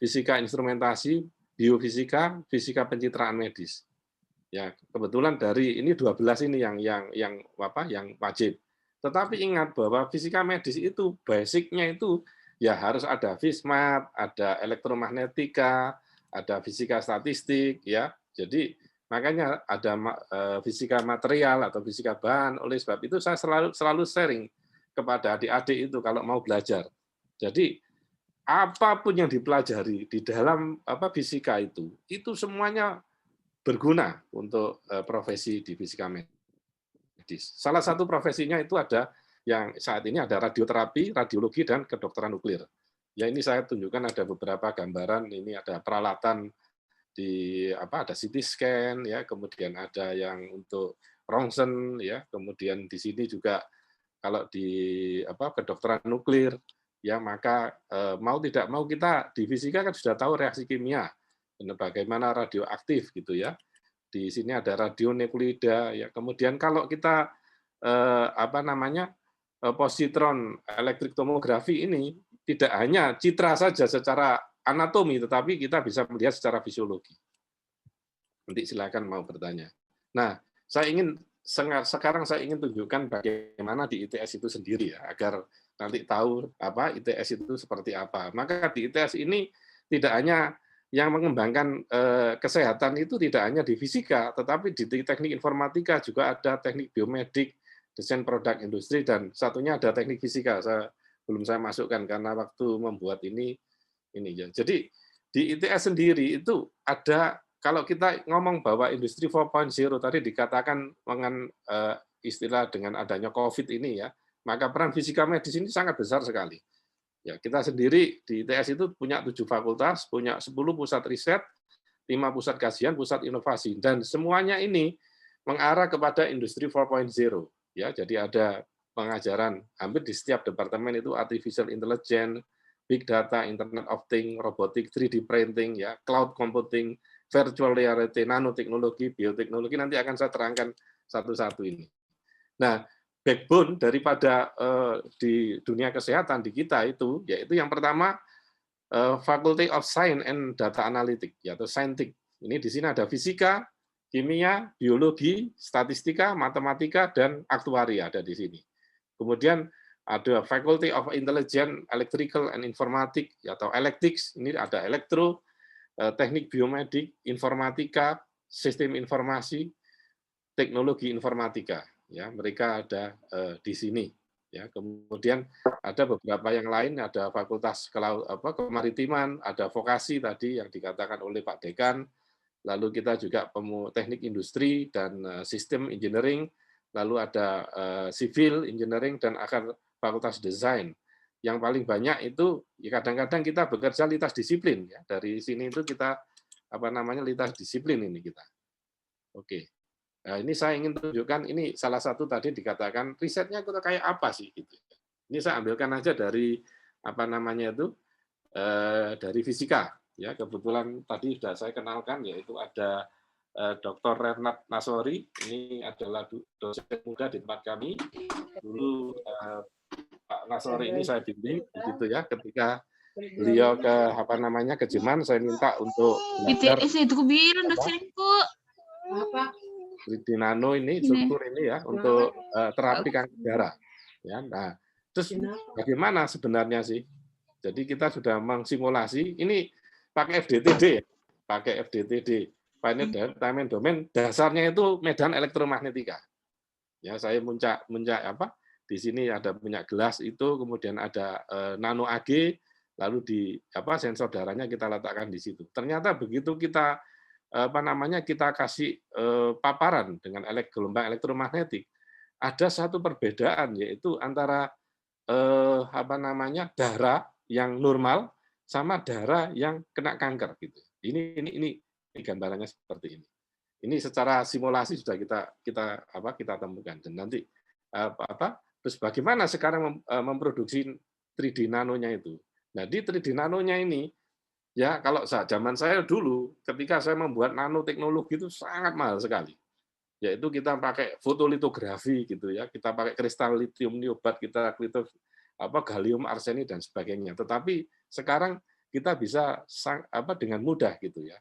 fisika instrumentasi, biofisika, fisika pencitraan medis. Ya, kebetulan dari ini 12 ini yang wajib. Tetapi ingat bahwa fisika medis itu basicnya itu ya harus ada FISMAT, ada elektromagnetika, ada fisika statistik ya. Jadi makanya ada fisika material atau fisika bahan. Oleh sebab itu saya selalu sharing kepada adik-adik itu kalau mau belajar. Jadi apapun yang dipelajari di dalam fisika itu semuanya berguna untuk profesi di fisika medis. Salah satu profesinya itu ada yang saat ini ada radioterapi, radiologi, dan kedokteran nuklir. Ya ini saya tunjukkan ada beberapa gambaran, ini ada peralatan di ada CT scan, ya kemudian ada yang untuk Ronsen, ya kemudian di sini juga kalau di kedokteran nuklir, ya maka mau tidak mau kita di fisika kan sudah tahu reaksi kimia. Bagaimana radioaktif gitu ya. Di sini ada radionukleida ya. Kemudian kalau kita positron elektrik tomografi ini tidak hanya citra saja secara anatomi, tetapi kita bisa melihat secara fisiologi. Nanti silakan mau bertanya. Nah, sekarang saya ingin tunjukkan bagaimana di ITS itu sendiri ya, agar nanti tahu ITS itu seperti apa. Maka di ITS ini tidak hanya yang mengembangkan kesehatan itu tidak hanya di fisika, tetapi di teknik informatika juga ada teknik biomedik, desain produk industri, dan satunya ada teknik fisika. Belum saya masukkan karena waktu membuat ini ya. Jadi di ITS sendiri itu ada, kalau kita ngomong bahwa industri 4.0 tadi dikatakan dengan istilah dengan adanya COVID ini ya, maka peran fisika medis ini sangat besar sekali. Ya, kita sendiri di ITS itu punya 7 fakultas, punya 10 pusat riset, 5 pusat kajian, pusat inovasi, dan semuanya ini mengarah kepada industri 4.0. Ya, jadi ada pengajaran hampir di setiap departemen itu artificial intelligence, big data, Internet of Things, robotik, 3D printing, ya, cloud computing, virtual reality, nanoteknologi, bioteknologi, nanti akan saya terangkan satu-satu ini. Nah, backbone daripada di dunia kesehatan di kita itu, yaitu yang pertama Faculty of Science and Data Analytics, yaitu Saintik. Ini di sini ada fisika, kimia, biologi, statistika, matematika, dan aktuaria ada di sini. Kemudian ada Faculty of Intelligence, Electrical and Informatics atau Electics, ini ada elektro, teknik biomedik, informatika, sistem informasi, teknologi informatika. Ya, mereka ada di sini. Ya, kemudian ada beberapa yang lain, ada Fakultas Kemaritiman, ada vokasi tadi yang dikatakan oleh Pak Dekan, lalu kita juga teknik industri dan sistem engineering, lalu ada civil engineering dan akan Fakultas Desain. Yang paling banyak itu ya kadang-kadang kita bekerja lintas disiplin ya. Dari sini itu kita lintas disiplin ini kita. Oke. Nah, ini saya ingin tunjukkan, ini salah satu tadi dikatakan risetnya itu kayak apa sih gitu. Ini saya ambilkan aja dari dari fisika ya. Kebetulan tadi sudah saya kenalkan, yaitu ada Dr. Renat Nasori, ini adalah dosen muda di tempat kami. Dulu Pak Nasori ini saya bimbing begitu ya, ketika beliau ke Jerman, saya minta untuk belajar di nano ini, struktur ini ya, untuk terapi kanker darah. Ya, nah, terus bagaimana sebenarnya sih? Jadi kita sudah mengsimulasi, ini pakai FDTD ya, pakai FDTD, Finite Time and Domain, dasarnya itu medan elektromagnetika. Ya, saya di sini ada punya gelas itu, kemudian ada nano AG, lalu di sensor darahnya kita letakkan di situ. Ternyata begitu kita kita kasih paparan dengan gelombang elektromagnetik, ada satu perbedaan, yaitu antara darah yang normal sama darah yang kena kanker gitu. Ini gambarannya seperti ini. Ini secara simulasi sudah kita temukan, dan nanti terus bagaimana sekarang memproduksi 3D nanonya itu. Nah, di 3D nanonya ini ya, kalau zaman saya dulu, ketika saya membuat nanoteknologi itu sangat mahal sekali. Yaitu kita pakai fotolitografi gitu ya, kita pakai kristal litium niobat, kita gallium arsenik dan sebagainya. Tetapi sekarang kita bisa dengan mudah gitu ya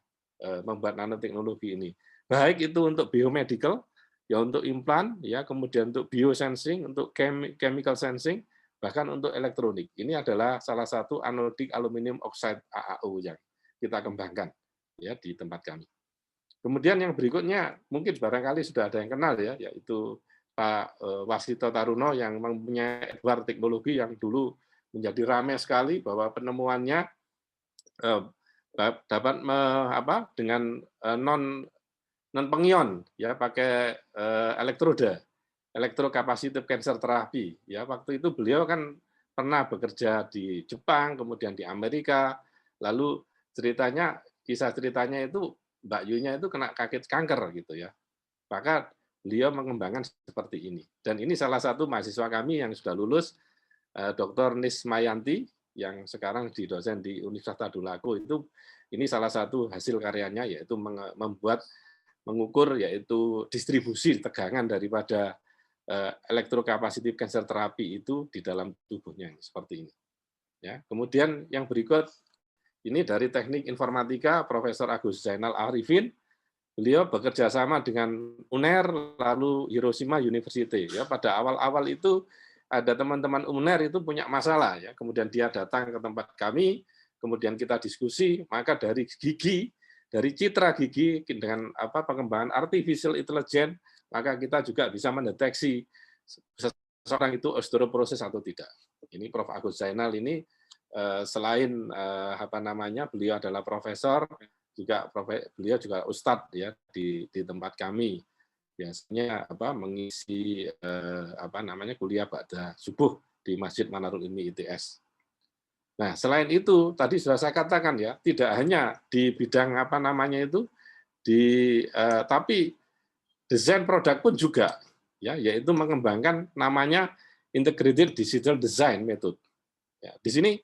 membuat nanoteknologi ini. Baik itu untuk biomedical, ya untuk implan, ya kemudian untuk biosensing, untuk chemical sensing, bahkan untuk elektronik. Ini adalah salah satu anodic aluminium oxide AAO yang kita kembangkan ya di tempat kami. Kemudian yang berikutnya mungkin barangkali sudah ada yang kenal ya, yaitu Pak Wasito Taruno yang mempunyai Edward teknologi yang dulu menjadi ramai sekali bahwa penemuannya dapat dengan non pengion ya, pakai elektroda, electrocapacitive cancer therapy. Ya, waktu itu beliau kan pernah bekerja di Jepang, kemudian di Amerika, lalu kisah ceritanya itu Mbak Yunya itu kena kanker gitu ya. Maka beliau mengembangkan seperti ini. Dan ini salah satu mahasiswa kami yang sudah lulus, Dr. Nismayanti, yang sekarang dosen di Universitas Tadulako, ini salah satu hasil karyanya, yaitu mengukur yaitu distribusi tegangan daripada electrocapacitive cancer therapy itu di dalam tubuhnya seperti ini. Ya, kemudian yang berikut ini dari teknik informatika Profesor Agus Zainal Arifin. Beliau bekerja sama dengan UNER lalu Hiroshima University. Ya, pada awal-awal itu ada teman-teman UNER itu punya masalah ya, kemudian dia datang ke tempat kami, kemudian kita diskusi, maka dari citra gigi dengan pengembangan artificial intelligence, maka kita juga bisa mendeteksi seseorang itu osteoporosis atau tidak. Ini Prof. Agus Zainal ini selain beliau adalah profesor, juga beliau juga ustadz ya di tempat kami. Biasanya mengisi kuliah ba'da subuh di Masjid Manarul Ilmi ITS. Nah, selain itu tadi sudah saya katakan ya, tidak hanya di bidang tapi desain produk pun juga ya, yaitu mengembangkan namanya Integrated Digital Design Method. Ya, di sini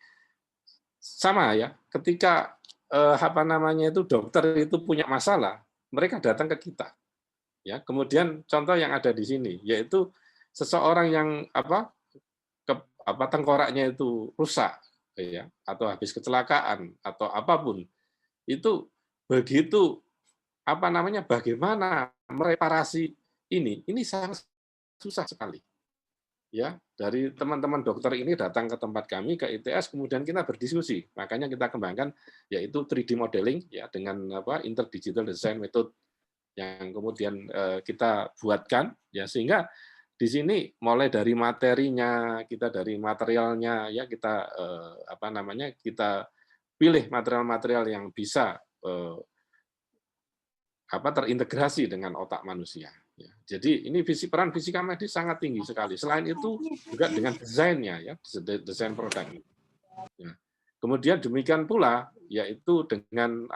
sama ya, ketika dokter itu punya masalah, mereka datang ke kita. Ya, kemudian contoh yang ada di sini yaitu seseorang yang tengkoraknya itu rusak ya, atau habis kecelakaan atau apapun. Itu begitu bagaimana mereparasi ini sangat susah sekali. Ya, dari teman-teman dokter ini datang ke tempat kami ke ITS, kemudian kita berdiskusi. Makanya kita kembangkan yaitu 3D modeling ya dengan interdigital design method yang kemudian kita buatkan ya, sehingga di sini mulai dari materinya, kita dari materialnya ya, kita kita pilih material-material yang bisa terintegrasi dengan otak manusia. Ya. Jadi ini peran fisika medis sangat tinggi sekali. Selain itu juga dengan desainnya ya, desain produk. Ya. Kemudian demikian pula yaitu dengan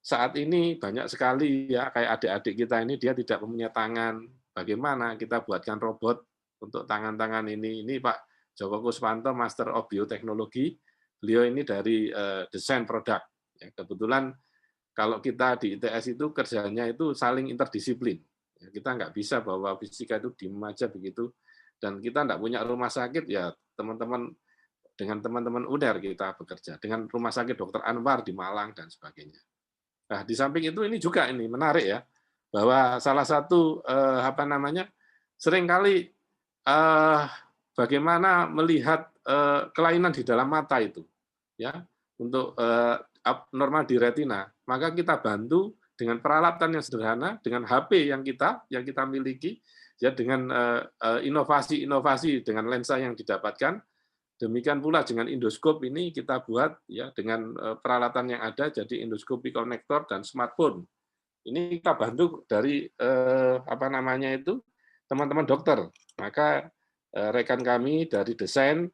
saat ini banyak sekali ya, kayak adik-adik kita ini dia tidak mempunyai tangan. Bagaimana kita buatkan robot untuk tangan-tangan ini? Ini Pak Joko Kuswanto, Master of Bioteknologi. Beliau ini dari desain produk. Ya, kebetulan kalau kita di ITS itu kerjanya itu saling interdisiplin. Ya, kita nggak bisa bahwa fisika itu diem aja begitu. Dan kita nggak punya rumah sakit, ya teman-teman dengan teman-teman UNER kita bekerja. Dengan rumah sakit Dr. Anwar di Malang dan sebagainya. Nah, di samping itu ini juga ini menarik ya, bahwa salah satu seringkali bagaimana melihat kelainan di dalam mata itu, ya, untuk abnormal di retina, maka kita bantu dengan peralatan yang sederhana, dengan HP yang kita miliki, ya, dengan inovasi-inovasi dengan lensa yang didapatkan. Demikian pula dengan endoskop ini kita buat ya dengan peralatan yang ada, jadi endoskopi konektor dan smartphone. Ini kita bantu dari teman-teman dokter. Maka rekan kami dari desain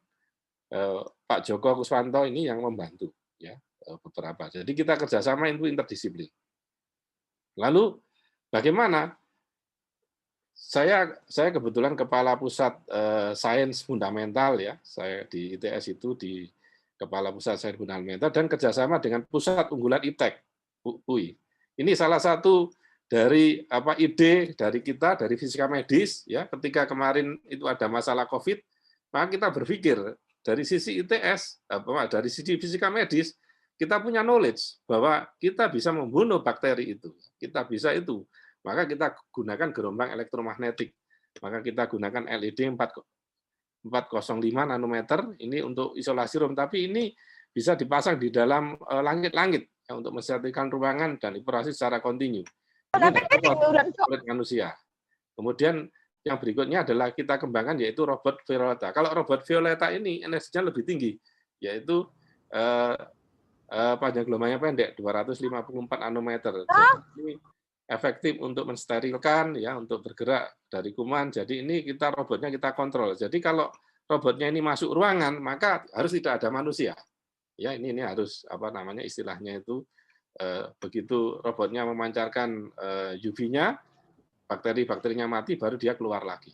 Pak Joko Kuswanto ini yang membantu ya beberapa. Jadi kita kerjasama itu interdisiplin. Lalu bagaimana? Saya kebetulan kepala pusat sains fundamental ya, saya di ITS itu di kepala pusat sains fundamental dan kerjasama dengan pusat unggulan IPTEK UI. Ini salah satu dari ide dari kita dari fisika medis ya, ketika kemarin itu ada masalah COVID, maka kita berpikir dari sisi ITS, dari sisi fisika medis, kita punya knowledge bahwa kita bisa membunuh bakteri itu, kita bisa itu. Maka kita gunakan gelombang elektromagnetik. Maka kita gunakan LED 405 nanometer ini untuk isolasi room, tapi ini bisa dipasang di dalam langit-langit ya, untuk mensertikan ruangan dan operasi secara kontinu. Ini oleh manusia. Kemudian yang berikutnya adalah kita kembangkan yaitu robot Violeta. Kalau robot Violeta ini energinya lebih tinggi, yaitu panjang gelombangnya pendek 254 nanometer. Jadi ini efektif untuk mensterilkan ya, untuk bergerak dari kuman. Jadi ini robotnya kita kontrol. Jadi kalau robotnya ini masuk ruangan, maka harus tidak ada manusia. Ya, ini harus istilahnya itu begitu robotnya memancarkan UV-nya, bakteri-bakterinya mati baru dia keluar lagi.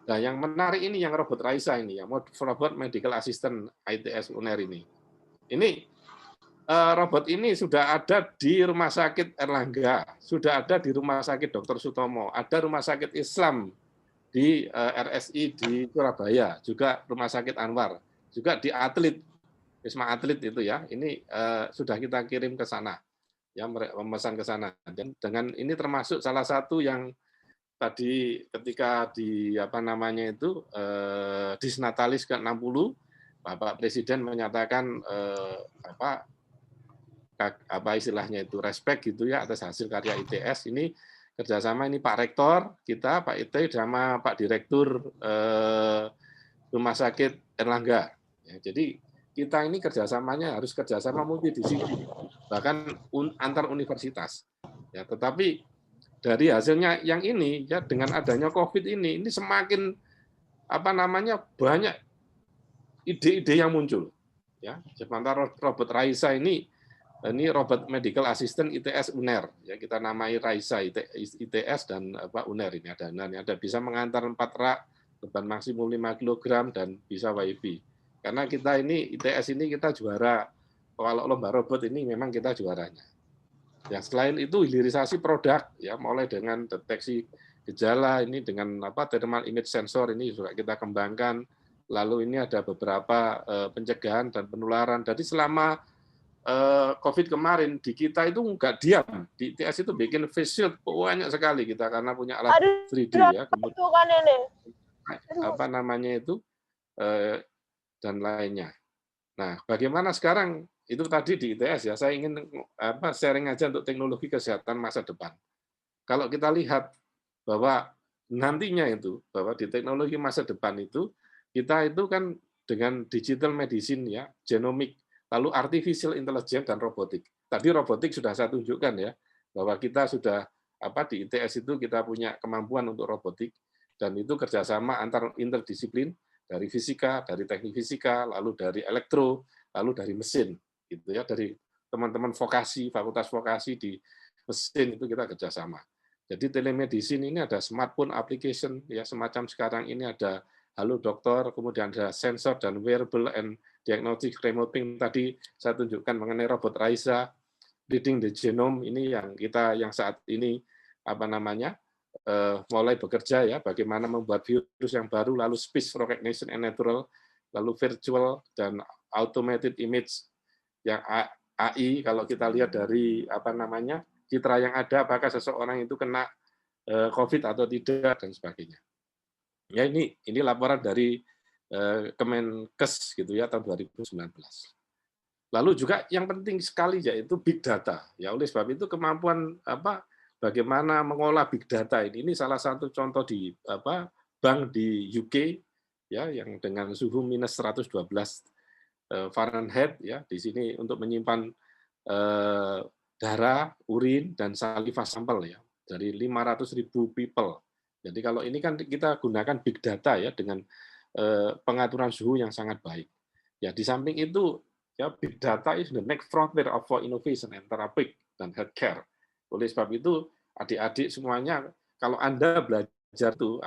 Nah, yang menarik ini yang robot Raisa ini ya, robot medical assistant ITS UNER ini. Ini robot ini sudah ada di Rumah Sakit Erlangga, sudah ada di Rumah Sakit Dr. Sutomo, ada Rumah Sakit Islam di RSI di Surabaya, juga Rumah Sakit Anwar, juga di Atlet, Wisma Atlet itu ya, ini sudah kita kirim ke sana, ya memesan ke sana. Dan dengan ini termasuk salah satu yang tadi ketika di Disnatalis ke-60, Bapak Presiden menyatakan istilahnya itu respect gitu ya atas hasil karya ITS ini, kerjasama ini Pak Rektor kita, Pak IT sama Pak Direktur Rumah Sakit Erlangga. Ya, jadi kita ini kerjasamanya harus kerjasama multidisiplin, bahkan antar universitas. Ya, tetapi dari hasilnya yang ini, ya dengan adanya COVID ini semakin banyak ide-ide yang muncul. Ya, sementara robot Raisa ini robot medical assistant ITS UNER, ya kita namai Raisa ITS dan UNER ini ada bisa mengantar 4 rak, beban maksimum 5 kg dan bisa WiFi. Karena kita ini ITS ini kita juara, kalau lomba robot ini memang kita juaranya. Ya, selain itu hilirisasi produk, ya mulai dengan deteksi gejala ini dengan thermal image sensor ini juga kita kembangkan. Lalu ini ada beberapa pencegahan dan penularan. Jadi selama COVID kemarin di kita itu nggak diam, di ITS itu bikin face shield banyak sekali kita karena punya alat 3D ya, kemudian dan lainnya. Nah, bagaimana sekarang itu tadi di ITS ya, saya ingin sharing aja untuk teknologi kesehatan masa depan. Kalau kita lihat bahwa nantinya itu bahwa di teknologi masa depan itu kita itu kan dengan digital medicine ya, genomic, lalu artificial intelligence dan robotik. Tadi robotik sudah saya tunjukkan ya, bahwa kita sudah di ITS itu kita punya kemampuan untuk robotik dan itu kerjasama antar interdisiplin dari fisika, dari teknik fisika, lalu dari elektro, lalu dari mesin, gitu ya, dari teman-teman vokasi, fakultas vokasi di mesin itu kita kerjasama. Jadi telemedicine ini ada smartphone application ya semacam sekarang ini ada Halo Dokter, kemudian ada sensor dan wearable and diagnostic remoting tadi saya tunjukkan mengenai robot Raisa, reading the genome ini yang saat ini mulai bekerja ya, bagaimana membuat virus yang baru, lalu speech recognition and natural, lalu virtual dan automated image yang AI kalau kita lihat dari citra yang ada apakah seseorang itu kena COVID atau tidak dan sebagainya. Ya ini laporan dari Kemenkes gitu ya tahun 2019. Lalu juga yang penting sekali yaitu big data. Ya oleh sebab itu kemampuan bagaimana mengolah big data ini salah satu contoh di bank di UK ya yang dengan suhu minus 112 Fahrenheit ya di sini untuk menyimpan darah, urin dan saliva sampel ya dari 500.000 people. Jadi kalau ini kan kita gunakan big data ya dengan pengaturan suhu yang sangat baik. Ya di samping itu ya big data is the next frontier of innovation and therapy dan healthcare. Oleh sebab itu adik-adik semuanya kalau Anda belajar tuh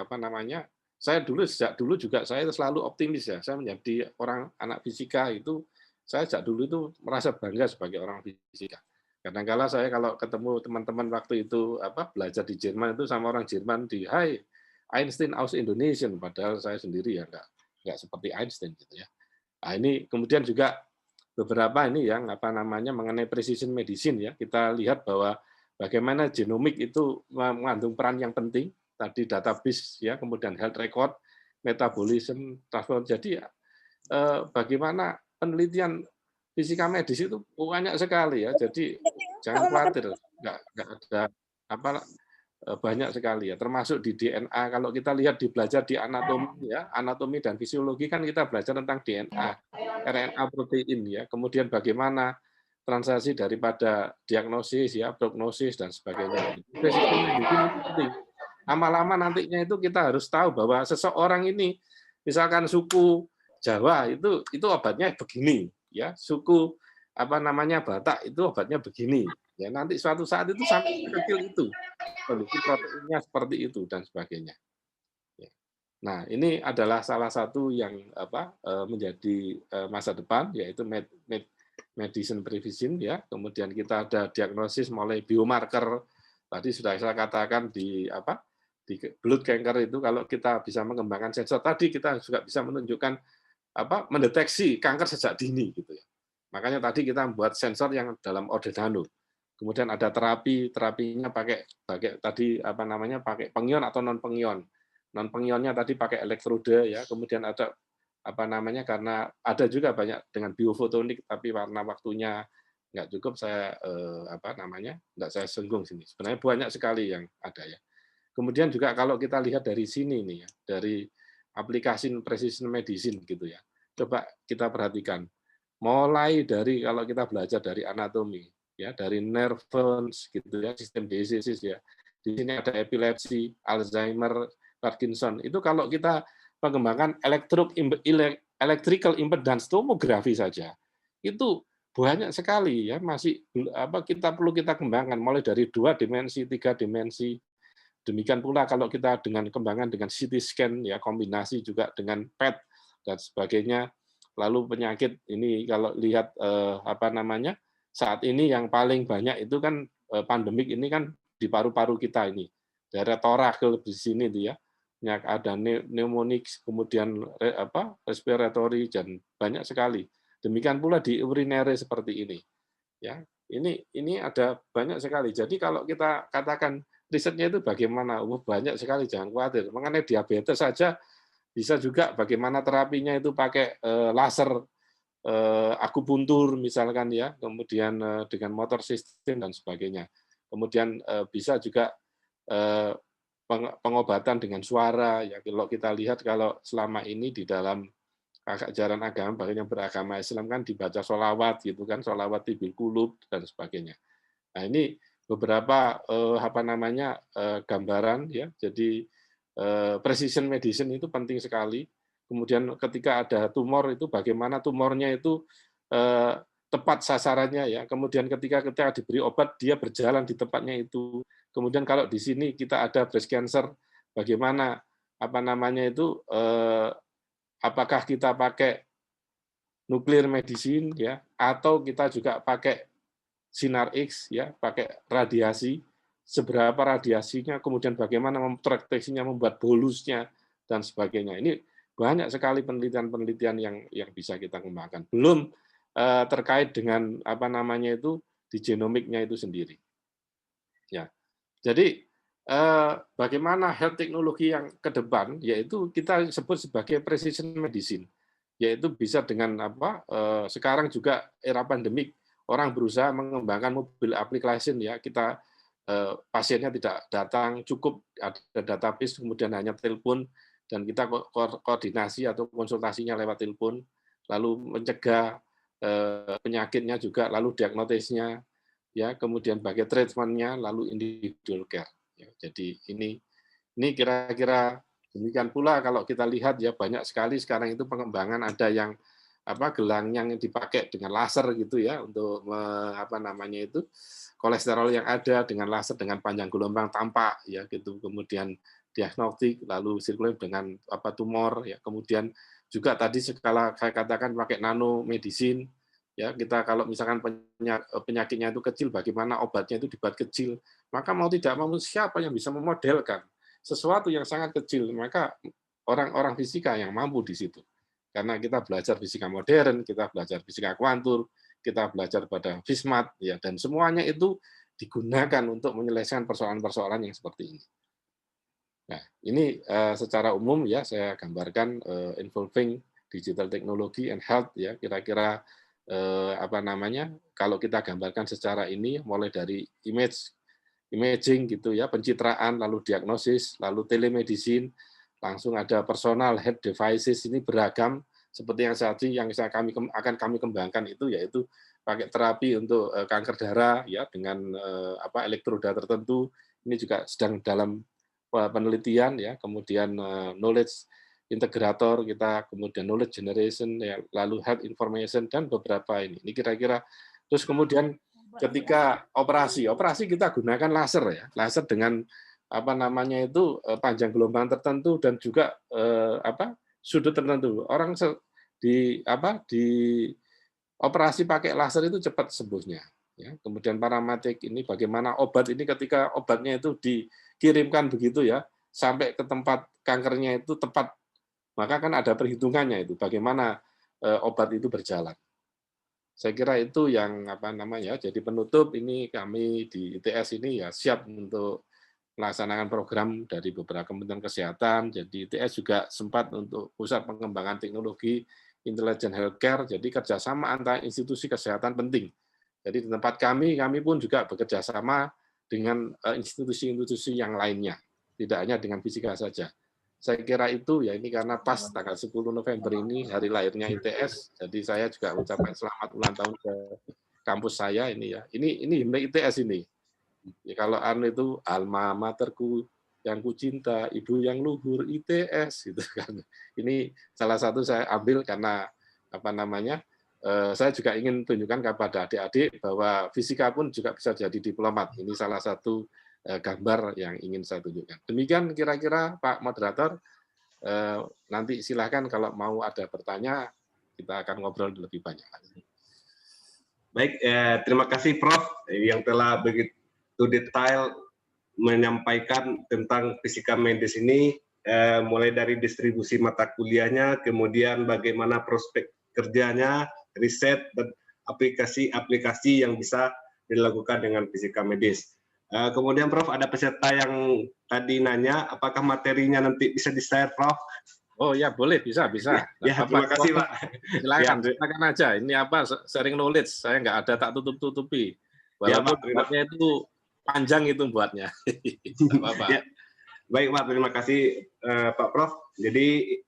saya sejak dulu juga saya selalu optimis ya. Saya menjadi anak fisika itu saya sejak dulu itu merasa bangga sebagai orang fisika. Kadang-kala saya kalau ketemu teman-teman waktu itu belajar di Jerman itu sama orang Jerman di Hai Einstein aus Indonesian padahal saya sendiri ya enggak seperti Einstein gitu ya. Nah, ini kemudian juga beberapa ini yang mengenai precision medicine ya. Kita lihat bahwa bagaimana genomik itu mengandung peran yang penting tadi database ya, kemudian health record, metabolism, transport. Jadi bagaimana penelitian fisika medis itu banyak sekali ya, jadi jangan khawatir, nggak ada banyak sekali ya, termasuk di DNA. Kalau kita lihat belajar di anatomi ya, anatomi dan fisiologi kan kita belajar tentang DNA, RNA protein ya, kemudian bagaimana transaksi daripada diagnosis ya, prognosis dan sebagainya. Precision medicine itu penting. Lama-lama nantinya itu kita harus tahu bahwa seseorang ini, misalkan suku Jawa itu obatnya begini. Ya suku Batak itu obatnya begini ya nanti suatu saat itu sampai kecil itu kondisi proteinnya seperti itu dan sebagainya ya. Nah ini adalah salah satu yang menjadi masa depan yaitu medicine precision ya kemudian kita ada diagnosis mulai biomarker tadi sudah saya katakan di blood cancer itu kalau kita bisa mengembangkan sensor tadi kita juga bisa menunjukkan mendeteksi kanker sejak dini gitu ya. Makanya tadi kita membuat sensor yang dalam order nano. Kemudian ada terapinya pakai tadi pakai pengion atau non pengion. Non pengionnya tadi pakai elektroda ya. Kemudian ada karena ada juga banyak dengan biofotonik tapi warna waktunya nggak cukup saya nggak saya singgung sini. Sebenarnya banyak sekali yang ada ya. Kemudian juga kalau kita lihat dari sini nih ya, dari aplikasi precision medicine gitu ya. Coba kita perhatikan. Mulai dari kalau kita belajar dari anatomi ya, dari neurons gitu ya, sistem diseases ya. Di sini ada epilepsi, Alzheimer, Parkinson. Itu kalau kita mengembangkan electrical impedance tomografi saja, itu banyak sekali ya, masih kita perlu kita kembangkan mulai dari 2 dimensi, 3 dimensi. Demikian pula kalau kita dengan kembangan dengan CT scan ya, kombinasi juga dengan PET dan sebagainya. Lalu penyakit ini kalau lihat saat ini yang paling banyak itu kan pandemik ini kan di paru-paru kita ini. Daerah torak di sini itu ya. Ada pneumonik, kemudian respiratory dan banyak sekali. Demikian pula di urinary seperti ini. Ya, ini ada banyak sekali. Jadi kalau kita katakan risetnya itu bagaimana, banyak sekali, jangan khawatir. Mengenai diabetes saja bisa juga bagaimana terapinya itu pakai laser akupuntur misalkan ya, kemudian dengan motor sistem dan sebagainya. Kemudian bisa juga pengobatan dengan suara ya. Kalau kita lihat kalau selama ini di dalam ajaran agama, bahkan yang beragama Islam kan dibaca sholawat gitu kan, sholawat tibil kulub dan sebagainya. Nah ini beberapa gambaran ya. Jadi precision medicine itu penting sekali. Kemudian ketika ada tumor itu bagaimana tumornya itu tepat sasarannya ya. Kemudian ketika kita diberi obat dia berjalan di tempatnya itu. Kemudian kalau di sini kita ada breast cancer, bagaimana apakah kita pakai nuklir medicine ya, atau kita juga pakai sinar X ya, pakai radiasi, seberapa radiasinya, kemudian bagaimana memproteksinya, membuat bolusnya dan sebagainya. Ini banyak sekali penelitian-penelitian yang bisa kita kembangkan. Belum terkait dengan di genomiknya itu sendiri. Ya. Jadi bagaimana health teknologi yang ke depan, yaitu kita sebut sebagai precision medicine, yaitu bisa dengan sekarang juga era pandemik, orang berusaha mengembangkan mobil application ya, kita pasiennya tidak datang, cukup ada database, kemudian hanya telepon dan kita koordinasi atau konsultasinya lewat telepon, lalu mencegah penyakitnya juga, lalu diagnosisnya ya, kemudian bagai treatment-nya, lalu individual care. Ya, jadi ini kira-kira demikian pula kalau kita lihat ya, banyak sekali sekarang itu pengembangan, ada yang gelang yang dipakai dengan laser gitu ya, untuk kolesterol yang ada dengan laser dengan panjang gelombang tampak ya gitu, kemudian diagnostik, lalu sirkulasi dengan tumor ya, kemudian juga tadi skala saya katakan pakai nanomedicine ya, kita kalau misalkan penyakitnya itu kecil, bagaimana obatnya itu dibuat kecil, maka mau tidak mau siapa yang bisa memodelkan sesuatu yang sangat kecil, maka orang-orang fisika yang mampu di situ. Karena kita belajar fisika modern, kita belajar fisika kuantum, kita belajar pada FISMAT, ya, dan semuanya itu digunakan untuk menyelesaikan persoalan-persoalan yang seperti ini. Nah, ini secara umum ya saya gambarkan involving digital technology and health ya, kira-kira kalau kita gambarkan secara ini mulai dari imaging gitu ya, pencitraan, lalu diagnosis, lalu telemedicine, langsung ada personal health devices, ini beragam seperti yang akan kami kembangkan itu, yaitu pakai terapi untuk kanker darah ya dengan elektroda tertentu, ini juga sedang dalam penelitian ya, kemudian knowledge integrator kita, kemudian knowledge generation ya, lalu health information dan beberapa ini kira-kira. Terus kemudian ketika operasi kita gunakan laser ya, laser dengan panjang gelombang tertentu dan juga sudut tertentu. Orang di operasi pakai laser itu cepat sembuhnya. Ya. Kemudian paramatik ini bagaimana obat ini ketika obatnya itu dikirimkan begitu ya sampai ke tempat kankernya itu tepat, maka kan ada perhitungannya itu bagaimana obat itu berjalan. Saya kira itu yang jadi penutup ini kami di ITS ini ya siap untuk melaksanakan program dari beberapa Kementerian Kesehatan. Jadi ITS juga sempat untuk pusat pengembangan teknologi intelligent healthcare. Jadi kerjasama antar institusi kesehatan penting Jadi di tempat kami pun juga bekerja sama dengan institusi-institusi yang lainnya, tidak hanya dengan fisika saja. Saya kira itu ya, ini karena pas tanggal 10 November ini hari lahirnya ITS, jadi saya juga ucapkan selamat ulang tahun ke kampus saya ini ya. Ini himne ITS ini. Ya, kalau anu itu alma materku yang ku cinta, ibu yang luhur ITS gitu kan. Ini salah satu saya ambil karena apa namanya? Saya juga ingin tunjukkan kepada adik-adik bahwa fisika pun juga bisa jadi diplomat. Ini salah satu gambar yang ingin saya tunjukkan. Demikian kira-kira Pak Moderator. Nanti silahkan kalau mau ada bertanya, kita akan ngobrol lebih banyak. Baik, terima kasih Prof yang telah begitu detail menyampaikan tentang fisika medis ini, mulai dari distribusi mata kuliahnya, kemudian bagaimana prospek kerjanya, riset, dan aplikasi-aplikasi yang bisa dilakukan dengan fisika medis. Kemudian Prof, ada peserta yang tadi nanya, apakah materinya nanti bisa di-share, Prof? Oh ya, boleh, bisa. Ya, terima kasih, Pak. Silakan aja. Ini apa, sharing knowledge. Saya nggak ada tak tutup-tutupi. Walaupun buatnya itu panjang itu buatnya. Ya. Baik, Pak. Terima kasih, Pak Prof. Jadi,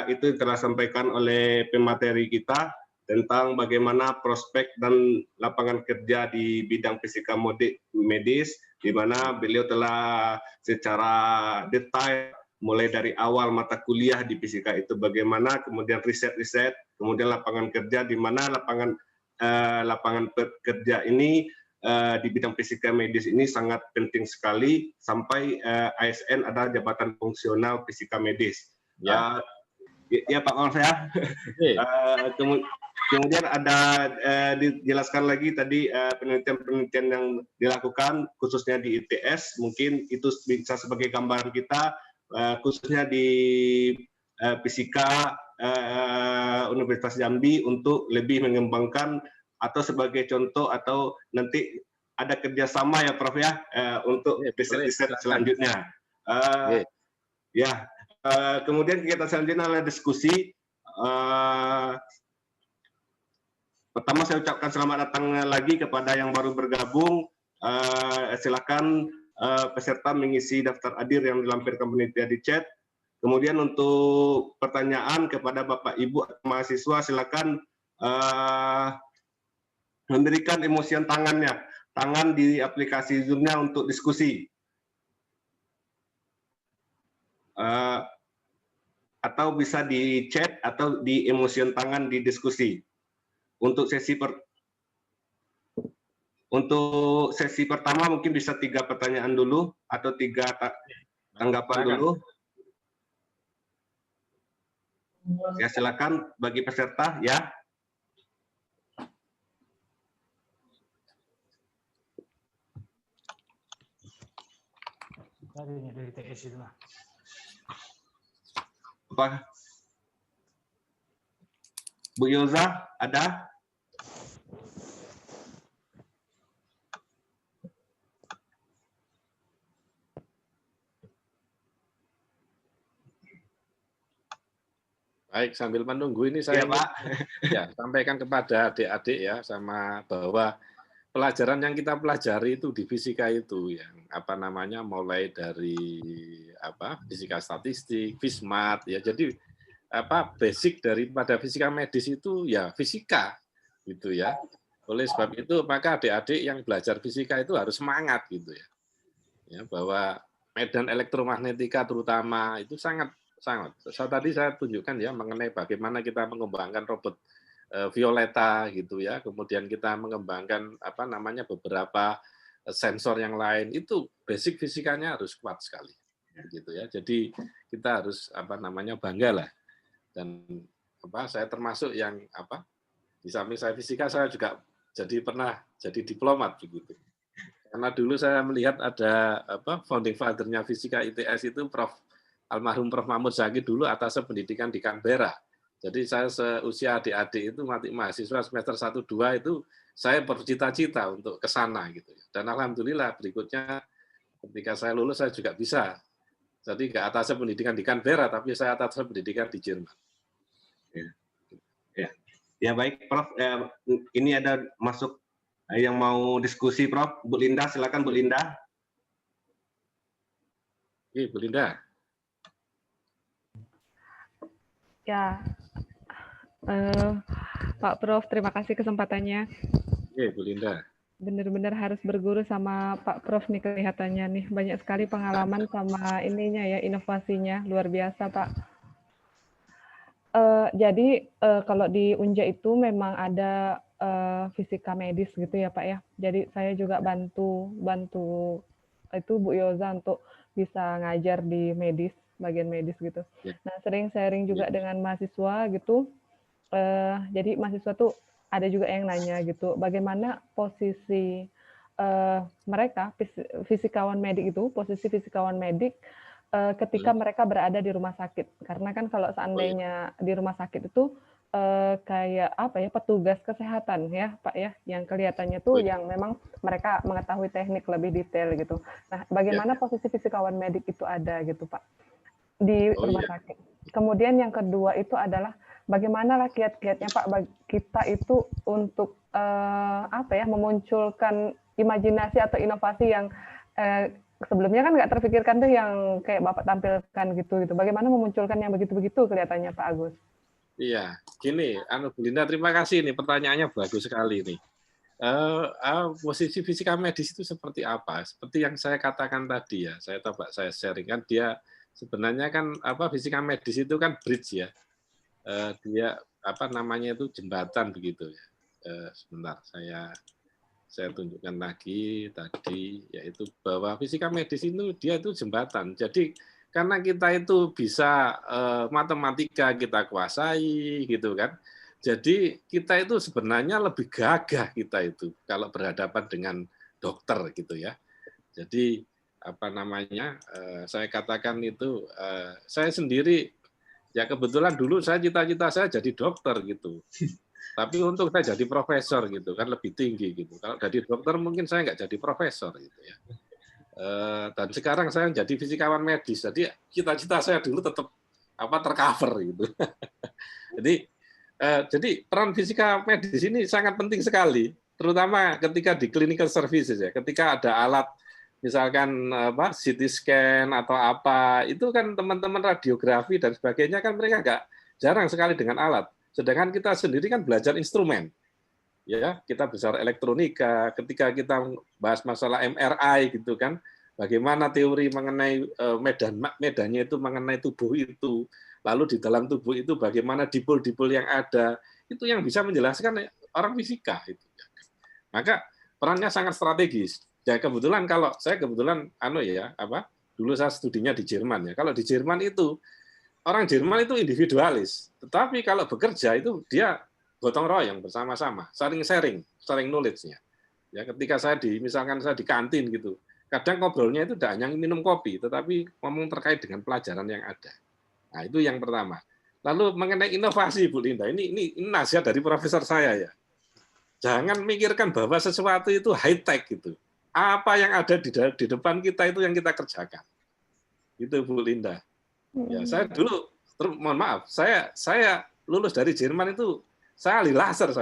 itu yang telah disampaikan oleh pemateri kita tentang bagaimana prospek dan lapangan kerja di bidang fisika medis, di mana beliau telah secara detail mulai dari awal mata kuliah di fisika itu bagaimana, kemudian riset-riset, kemudian lapangan kerja, di mana lapangan kerja ini di bidang fisika medis ini sangat penting sekali sampai ASN adalah jabatan fungsional fisika medis. Ya, Pak Maaf ya. Kemudian ada dijelaskan lagi tadi penelitian-penelitian yang dilakukan khususnya di ITS, mungkin itu bisa sebagai gambaran kita khususnya di fisika Universitas Jambi untuk lebih mengembangkan atau sebagai contoh atau nanti ada kerjasama ya Prof ya untuk riset-riset selanjutnya. Kemudian kegiatan selanjutnya adalah diskusi. Pertama saya ucapkan selamat datang lagi kepada yang baru bergabung. Silakan peserta mengisi daftar hadir yang dilampirkan panitia di chat. Kemudian untuk pertanyaan kepada Bapak Ibu mahasiswa silakan memberikan emosian tangan di aplikasi Zoom-nya untuk diskusi. Atau bisa di chat atau di emosian tangan di diskusi. Untuk sesi pertama mungkin bisa 3 pertanyaan dulu atau 3 tanggapan dulu. Ya silakan bagi peserta ya. Dari TS itu lah. Apa? Bu Yoza ada? Baik, sambil menunggu ini saya Pak. Sampaikan kepada adik-adik ya, sama bahwa pelajaran yang kita pelajari itu di fisika itu yang apa namanya mulai dari fisika statistik, Fismat ya. Jadi basic daripada fisika medis itu ya fisika gitu ya. Oleh sebab itu maka adik-adik yang belajar fisika itu harus semangat gitu ya. Ya, bahwa medan elektromagnetika terutama itu sangat. Tadi saya tunjukkan ya mengenai bagaimana kita mengembangkan robot Violeta gitu ya, kemudian kita mengembangkan beberapa sensor yang lain, itu basic fisikanya harus kuat sekali gitu ya. Jadi kita harus bangga lah. Dan saya termasuk yang di samping saya fisika saya juga pernah jadi diplomat begitu. Karena dulu saya melihat ada founding father-nya fisika ITS itu almarhum Prof. Mahmud Zaki dulu atas pendidikan di Canberra. Jadi saya seusia adik-adik itu mahasiswa semester 1-2 itu saya bercita-cita untuk ke sana gitu. Dan alhamdulillah berikutnya ketika saya lulus saya juga bisa. Jadi nggak atas pendidikan di Canberra tapi saya atas pendidikan di Jerman. Ya baik Prof. Ini ada masuk Yang mau diskusi, Prof. Bu Linda, silakan Bu Linda. Oke, Bu Linda. Ya, Pak Prof, terima kasih kesempatannya. Oke, Bu Linda. Benar-benar harus berguru sama Pak Prof nih kelihatannya nih. Banyak sekali pengalaman sama ininya ya, inovasinya. Luar biasa, Pak. Jadi kalau di Unja itu memang ada fisika medis gitu ya Pak ya. Jadi saya juga bantu itu Bu Yoza untuk bisa ngajar di medis, bagian medis gitu. Ya. Nah sering sharing juga dengan mahasiswa gitu. Jadi mahasiswa tuh ada juga yang nanya gitu, bagaimana posisi mereka fisikawan medik itu, posisi fisikawan medik ketika mereka berada di rumah sakit. Karena kan kalau seandainya di rumah sakit itu kayak apa ya, petugas kesehatan ya Pak ya, yang kelihatannya tuh yang memang mereka mengetahui teknik lebih detail gitu. Nah, bagaimana posisi fisikawan medik itu ada gitu Pak di rumah sakit. Kemudian yang kedua itu adalah bagaimana kiat-kiatnya Pak kita itu untuk apa ya, memunculkan imajinasi atau inovasi yang sebelumnya kan nggak terpikirkan tuh yang kayak Bapak tampilkan gitu. Bagaimana memunculkan yang begitu-begitu kelihatannya Pak Agus? Iya, gini, Bu Linda, terima kasih nih, pertanyaannya bagus sekali nih. Posisi fisika medis itu seperti apa? Seperti yang saya katakan tadi ya, saya sharing kan, dia sebenarnya kan fisika medis itu kan bridge ya, dia apa namanya itu jembatan begitu ya. Sebentar, saya tunjukkan lagi tadi, yaitu bahwa fisika medis itu dia itu jembatan. Jadi karena kita itu bisa matematika kita kuasai gitu kan, jadi kita itu sebenarnya lebih gagah kita itu kalau berhadapan dengan dokter gitu ya. Jadi apa namanya, saya katakan itu, saya sendiri ya kebetulan dulu cita-cita saya jadi dokter gitu. Tapi untuk saya jadi profesor gitu kan lebih tinggi gitu. Kalau jadi dokter mungkin saya nggak jadi profesor gitu ya. Dan sekarang saya jadi fisikawan medis. Jadi cita-cita saya dulu tetap tercover gitu. Jadi peran fisika medis ini sangat penting sekali, terutama ketika di clinical services ya. Ketika ada alat misalkan CT scan atau apa, itu kan teman-teman radiografi dan sebagainya kan mereka jarang sekali dengan alat. Sedangkan kita sendiri kan belajar instrumen. Ya, kita belajar elektronika, ketika kita bahas masalah MRI gitu kan, bagaimana teori mengenai medannya itu mengenai tubuh itu, lalu di dalam tubuh itu bagaimana dipol-dipol yang ada, itu yang bisa menjelaskan orang fisika itu. Maka perannya sangat strategis. Ya kebetulan kalau saya dulu saya studinya di Jerman ya. Kalau di Jerman itu orang Jerman itu individualis, tetapi kalau bekerja itu dia gotong royong bersama-sama, saling sharing knowledge-nya. Ya, ketika misalkan saya di kantin gitu, kadang ngobrolnya itu tidak hanya minum kopi, tetapi ngomong terkait dengan pelajaran yang ada. Nah, itu yang pertama. Lalu mengenai inovasi, Bu Linda, ini nasihat dari profesor saya ya. Jangan mikirkan bahwa sesuatu itu high tech gitu. Apa yang ada di depan kita itu yang kita kerjakan. Itu Bu Linda. Ya, saya dulu, mohon maaf, saya lulus dari Jerman itu saya ahli laser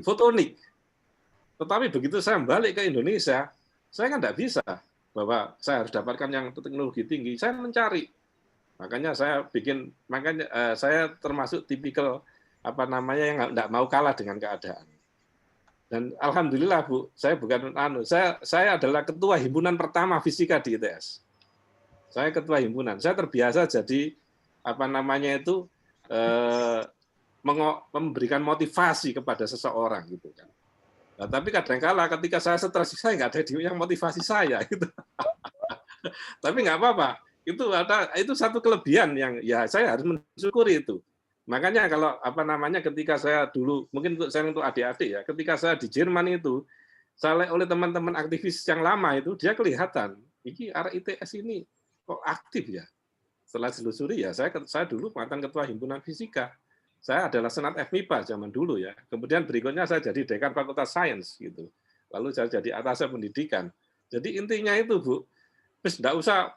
fotonik. Tetapi begitu saya balik ke Indonesia, saya kan tidak bisa bahwa saya harus dapatkan yang teknologi tinggi. Saya mencari, makanya saya termasuk tipikal yang tidak mau kalah dengan keadaan. Dan alhamdulillah Bu, saya bukan saya adalah ketua himpunan pertama fisika di ITS. Saya ketua himpunan. Saya terbiasa jadi memberikan motivasi kepada seseorang gitu kan. Nah, tapi kadang-kala ketika saya stres, saya nggak ada yang motivasi saya gitu. Tapi nggak apa-apa. Itu satu kelebihan yang ya saya harus mensyukuri itu. Makanya kalau ketika saya dulu, mungkin untuk adik-adik ya, ketika saya di Jerman itu, saya oleh teman-teman aktivis yang lama itu, dia kelihatan, ini ITS ini kok aktif ya. Setelah selusuri ya, saya dulu mantan ketua himpunan fisika. Saya adalah senat FMIPA zaman dulu ya. Kemudian berikutnya saya jadi dekan Fakultas Sains gitu. Lalu saya jadi atasnya pendidikan. Jadi intinya itu Bu, tidak usah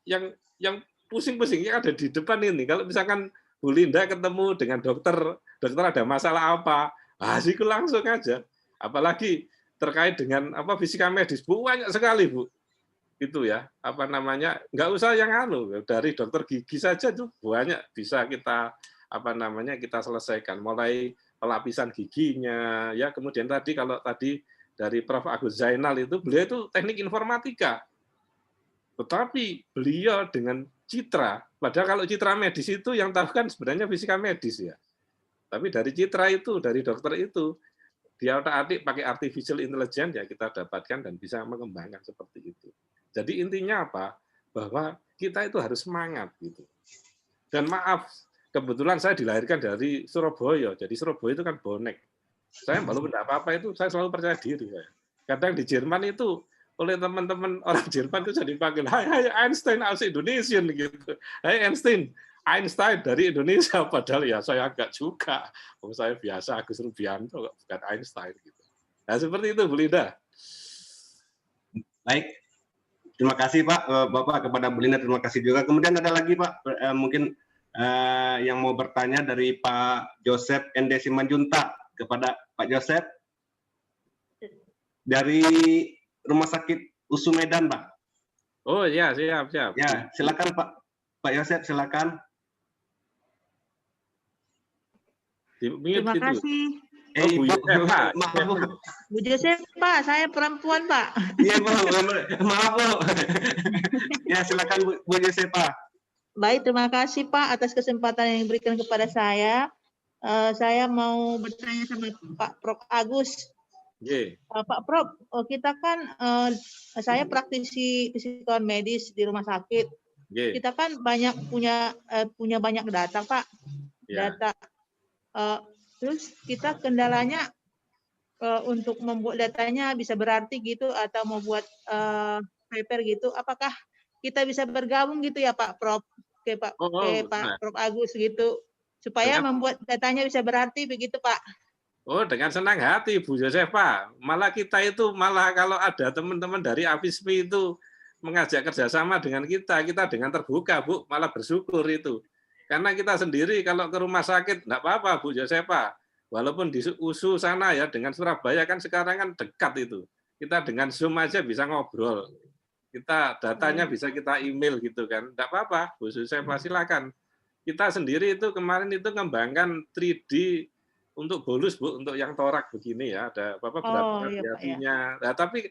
yang pusing-pusing yang ada di depan ini. Kalau misalkan Bu Linda ketemu dengan dokter ada masalah apa, itu langsung aja. Apalagi terkait dengan fisika medis, Bu, banyak sekali, Bu. Itu ya, nggak usah yang dari dokter gigi saja tuh banyak bisa kita kita selesaikan, mulai pelapisan giginya ya, kemudian kalau tadi dari Prof. Agus Zainal itu, beliau itu teknik informatika. Tetapi beliau dengan citra, padahal kalau citra medis itu yang tahu kan sebenarnya fisika medis ya. Tapi dari citra itu, dari dokter itu, dia otak-atik pakai artificial intelligence ya kita dapatkan dan bisa mengembangkan seperti itu. Jadi intinya apa? Bahwa kita itu harus semangat gitu. Dan maaf, kebetulan saya dilahirkan dari Surabaya. Jadi Surabaya itu kan bonek. Saya belum apa-apa itu, saya selalu percaya diri. Kadang di Jerman itu oleh teman-teman orang Jerman itu jadi panggil, hai Einstein aus Indonesian gitu. Hai Einstein dari Indonesia, padahal ya saya agak juga. Saya biasa Agus Rubianto, bukan Einstein gitu. Nah seperti itu, Bu Linda. Baik, terima kasih Pak, Bapak kepada Bu Linda, terima kasih juga. Kemudian ada lagi Pak, mungkin yang mau bertanya dari Pak Joseph Ende Simanjuntak kepada Pak Joseph dari Rumah Sakit USU Medan, Pak. Oh ya, siap. Ya, silakan Pak Joseph, silakan. Terima kasih. Bu Josefa. Bu Josefa, saya perempuan, Pak. Iya, maaf, Bu. Ya, silakan Bu Josefa. Baik, terima kasih, Pak, atas kesempatan yang diberikan kepada saya. Saya mau bertanya sama Pak Prof. Agus. Pak Prof, kita kan, saya praktisi fisikawan medis di rumah sakit. Kita kan punya banyak data, Pak. Data. Terus kita kendalanya untuk membuat datanya bisa berarti gitu atau mau buat paper gitu, apakah kita bisa bergabung gitu ya Pak Prof, Pak Prof Agus gitu, supaya membuat datanya bisa berarti begitu Pak? Oh, dengan senang hati Bu Josefa. Malah kita itu kalau ada teman-teman dari AFISMI itu mengajak kerjasama dengan kita dengan terbuka Bu, malah bersyukur itu. Karena kita sendiri kalau ke rumah sakit enggak apa-apa Bu Josefa. Walaupun di USU sana ya dengan Surabaya kan sekarang kan dekat itu. Kita dengan Zoom aja bisa ngobrol. Kita datanya bisa kita email gitu kan. Enggak apa-apa Bu Josefa, silakan. Kita sendiri itu kemarin itu ngembangkan 3D untuk bolus Bu, untuk yang torak begini ya, ada berapa variasinya. Nah, tapi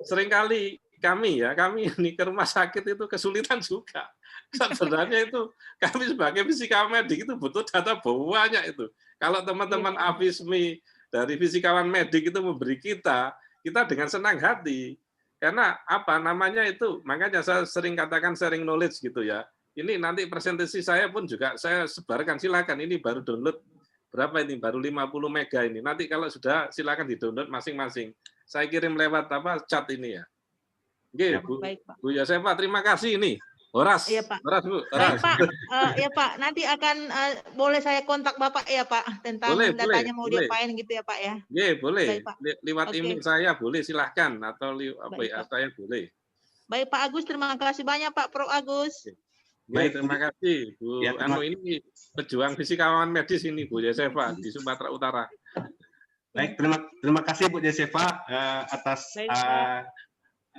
seringkali kami ini ke rumah sakit itu kesulitan juga. Sebenarnya itu kami sebagai fisikawan medik itu butuh data banyak itu. Kalau teman-teman AFISMI dari fisikawan medik itu memberi kita dengan senang hati. Karena makanya saya sering katakan sharing knowledge gitu ya. Ini nanti presentasi saya pun juga saya sebarkan, silakan. Ini baru download berapa ini? Baru 50 mega ini. Nanti kalau sudah silakan di-download masing-masing. Saya kirim lewat chat ini ya. Oke, Bu Josefa, terima kasih ini. Horas. Iya, Pak. Horas, Bu. Horas. Pak, ya Pak, nanti akan boleh saya kontak Bapak ya Pak tentang datanya mau diapain gitu ya Pak ya. Iya, boleh. Baik, Pak. Lewat email saya boleh, silahkan atau saya boleh. Baik Pak Agus, terima kasih banyak Pak Prof Agus. Baik, terima kasih Bu. Ya, ini pejuang fisikawan medis ini Bu Josefa di Sumatera Utara. Baik, terima kasih Bu Josefa atas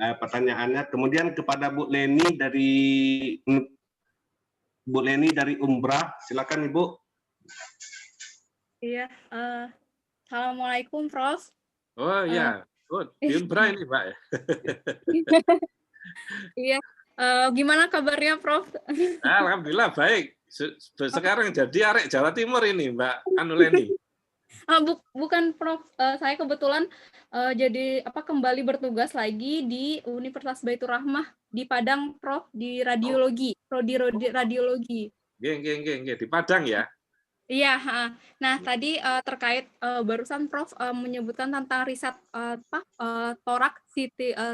pertanyaannya. Kemudian kepada Bu Leni dari Umbrah, silakan Ibu. Iya, assalamualaikum Prof. Oh iya, di Umbrah ini Pak. Iya, gimana kabarnya Prof? Alhamdulillah baik. Sekarang jadi arek Jawa Timur ini Mbak Leni. Bukan Prof, saya kebetulan jadi kembali bertugas lagi di Universitas Baitur Rahmah di Padang Prof, di radiologi, prodi radiologi. Nggih, di Padang ya. Iya, nah tadi terkait barusan Prof menyebutkan tentang riset torak,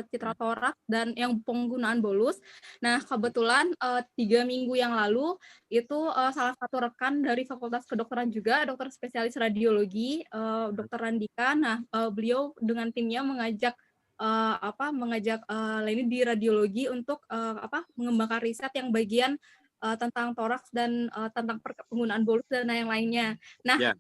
citra torak dan yang penggunaan bolus. Nah kebetulan 3 minggu yang lalu itu salah satu rekan dari Fakultas Kedokteran juga, dokter spesialis radiologi, Dr. Randika. Nah beliau dengan timnya mengajak Leni di radiologi untuk mengembangkan riset yang bagian tentang toraks dan tentang penggunaan bolus dan yang lainnya. Nah,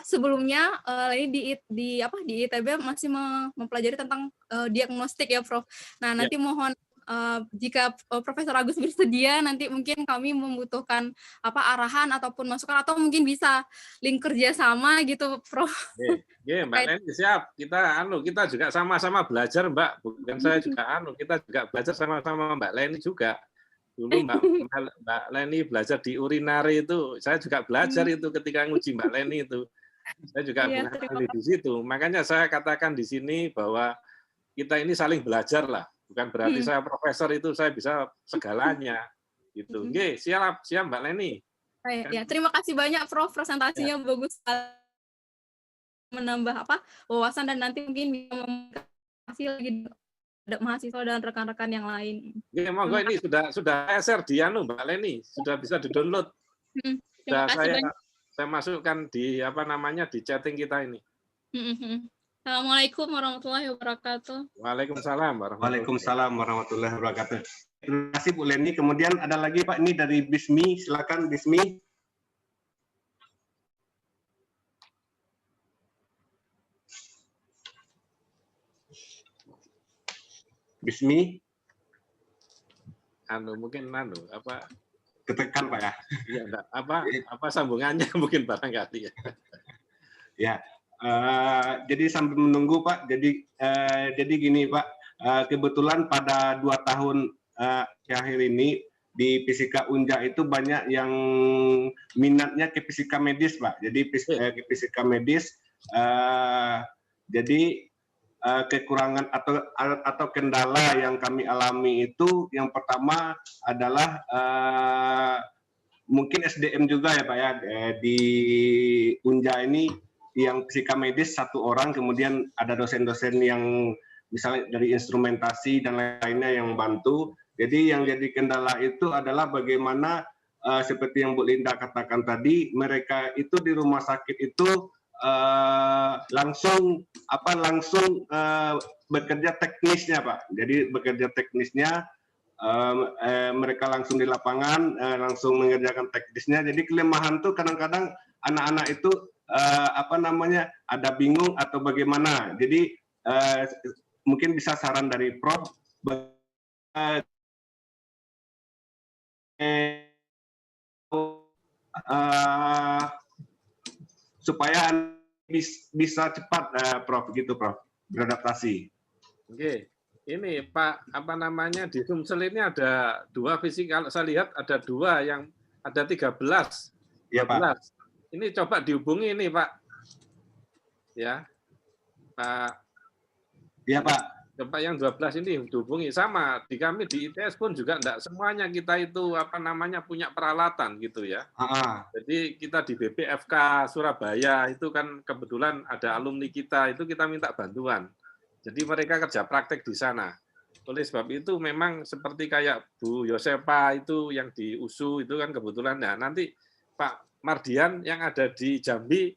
sebelumnya ini di ITB masih mempelajari tentang diagnostik ya, Prof. Nah, nanti mohon jika Profesor Agus bersedia, nanti mungkin kami membutuhkan arahan ataupun masukan, atau mungkin bisa link kerjasama gitu, Prof. Mbak Leni siap. Kita juga sama-sama belajar, Mbak. Bukan saya juga kita juga belajar sama-sama Mbak Leni juga. Dulu Mbak Leni belajar di urinari itu, saya juga belajar itu ketika nguji Mbak Leni itu. Saya juga ahli di situ. Makanya saya katakan di sini bahwa kita ini saling belajar lah. Bukan berarti saya profesor itu saya bisa segalanya. Gitu. Oke, siap Mbak Leni. Ya, terima kasih banyak, Prof. Presentasinya bagus sekali, menambah wawasan, dan nanti mungkin bisa memfasilitasi lagi mahasiswa dan rekan-rekan yang lain. Ya, monggo ini sudah share di Mbak Leni, sudah bisa di-download. Sudah saya masukkan di di chatting kita ini. Assalamualaikum warahmatullahi wabarakatuh. Waalaikumsalam warahmatullahi wabarakatuh. Terima kasih Bu Leni. Kemudian ada lagi Pak, ini dari Bismi, silakan Bismi. Bismi. Mungkin ketekan Pak ya. Iya, sambungannya mungkin barangkali ya. Ya. Jadi sambil menunggu Pak, jadi gini Pak, kebetulan pada 2 tahun akhir ini di Fisika Unja itu banyak yang minatnya ke fisika medis Pak. Jadi ke fisika medis, jadi kekurangan atau kendala yang kami alami itu yang pertama adalah mungkin SDM juga ya Pak ya, di Unja ini yang fisika medis 1 orang, kemudian ada dosen-dosen yang misalnya dari instrumentasi dan lainnya yang bantu. Jadi yang jadi kendala itu adalah bagaimana seperti yang Bu Linda katakan tadi, mereka itu di rumah sakit itu langsung bekerja teknisnya Pak. Jadi bekerja teknisnya mereka langsung di lapangan, langsung mengerjakan teknisnya. Jadi kelemahan tuh kadang-kadang anak-anak itu ada bingung atau bagaimana. Jadi mungkin bisa saran dari Prof supaya bisa cepat Prof gitu Prof beradaptasi. Oke. Ini Pak di Sumsel ini ada 2 fisika, kalau saya lihat ada 2 yang ada 13. Iya Pak. Ini coba dihubungi ini Pak. Ya. Pak. Iya Pak. Coba yang 12 ini dihubungi sama. Di kami di ITS pun juga enggak semuanya kita itu punya peralatan gitu ya. Jadi kita di BPFK Surabaya itu kan kebetulan ada alumni kita, itu kita minta bantuan. Jadi mereka kerja praktek di sana. Oleh sebab itu memang seperti kayak Bu Yosepa itu yang di USU itu kan kebetulan. Nah, nanti Pak Mardian yang ada di Jambi,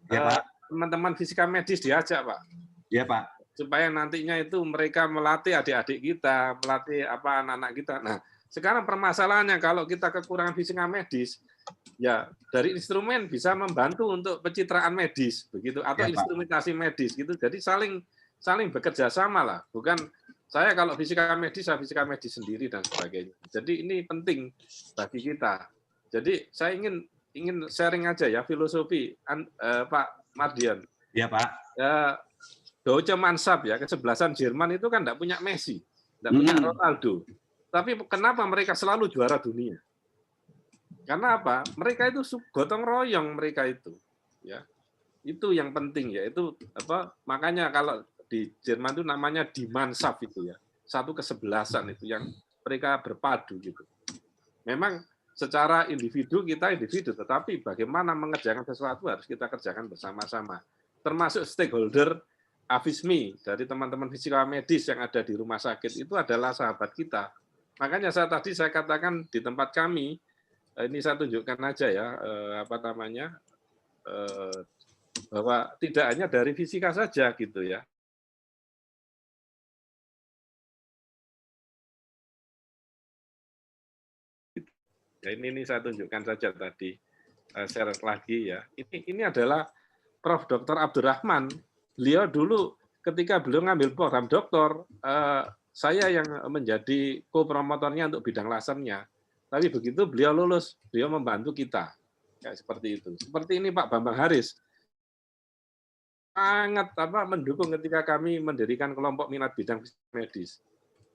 ya, teman-teman fisika medis diajak Pak. Iya Pak. Supaya nantinya itu mereka melatih adik-adik kita, melatih anak-anak kita. Nah, sekarang permasalahannya kalau kita kekurangan fisika medis, ya dari instrumen bisa membantu untuk pencitraan medis begitu, atau ya, instrumentasi medis gitu. Jadi saling bekerja sama lah. Bukan saya kalau fisika medis, saya fisika medis sendiri dan sebagainya. Jadi ini penting bagi kita. Jadi saya ingin sharing aja ya filosofi Pak Mardian. Iya Pak. Deutsche Mannschaft ya, kesebelasan Jerman itu kan tidak punya Messi, tidak punya Ronaldo. Tapi kenapa mereka selalu juara dunia? Karena apa? Mereka itu gotong royong mereka itu. Ya, itu yang penting ya. Itu makanya kalau di Jerman itu namanya Die Mannschaft itu ya. Satu kesebelasan itu yang mereka berpadu gitu. Memang secara individu kita individu, tetapi bagaimana mengerjakan sesuatu harus kita kerjakan bersama-sama. Termasuk stakeholder AFISMI dari teman-teman fisika medis yang ada di rumah sakit itu adalah sahabat kita. Makanya tadi saya katakan di tempat kami, ini saya tunjukkan aja ya, bahwa tidak hanya dari fisika saja gitu ya. Ya ini saya tunjukkan saja tadi, share lagi ya. Ini adalah Prof. Dr. Abdurrahman, beliau dulu ketika beliau ngambil program doktor, saya yang menjadi co-promotornya untuk bidang lasernya. Tapi begitu beliau lulus, beliau membantu kita. Kayak seperti itu. Seperti ini Pak Bambang Haris. Sangat mendukung ketika kami mendirikan kelompok minat bidang fisika medis.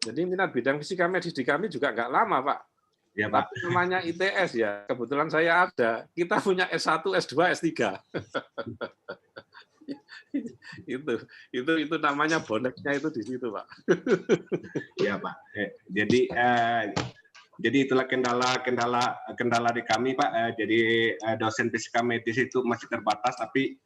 Jadi minat bidang fisika medis di kami juga nggak lama, Pak. Ya, Pak. Tapi namanya ITS ya, kebetulan saya ada. Kita punya S1, S2, S3. itu namanya boneknya itu di situ, Pak. Ya, Pak. Jadi itulah kendala di kami, Pak. Jadi dosen fisika medis itu masih terbatas, tapi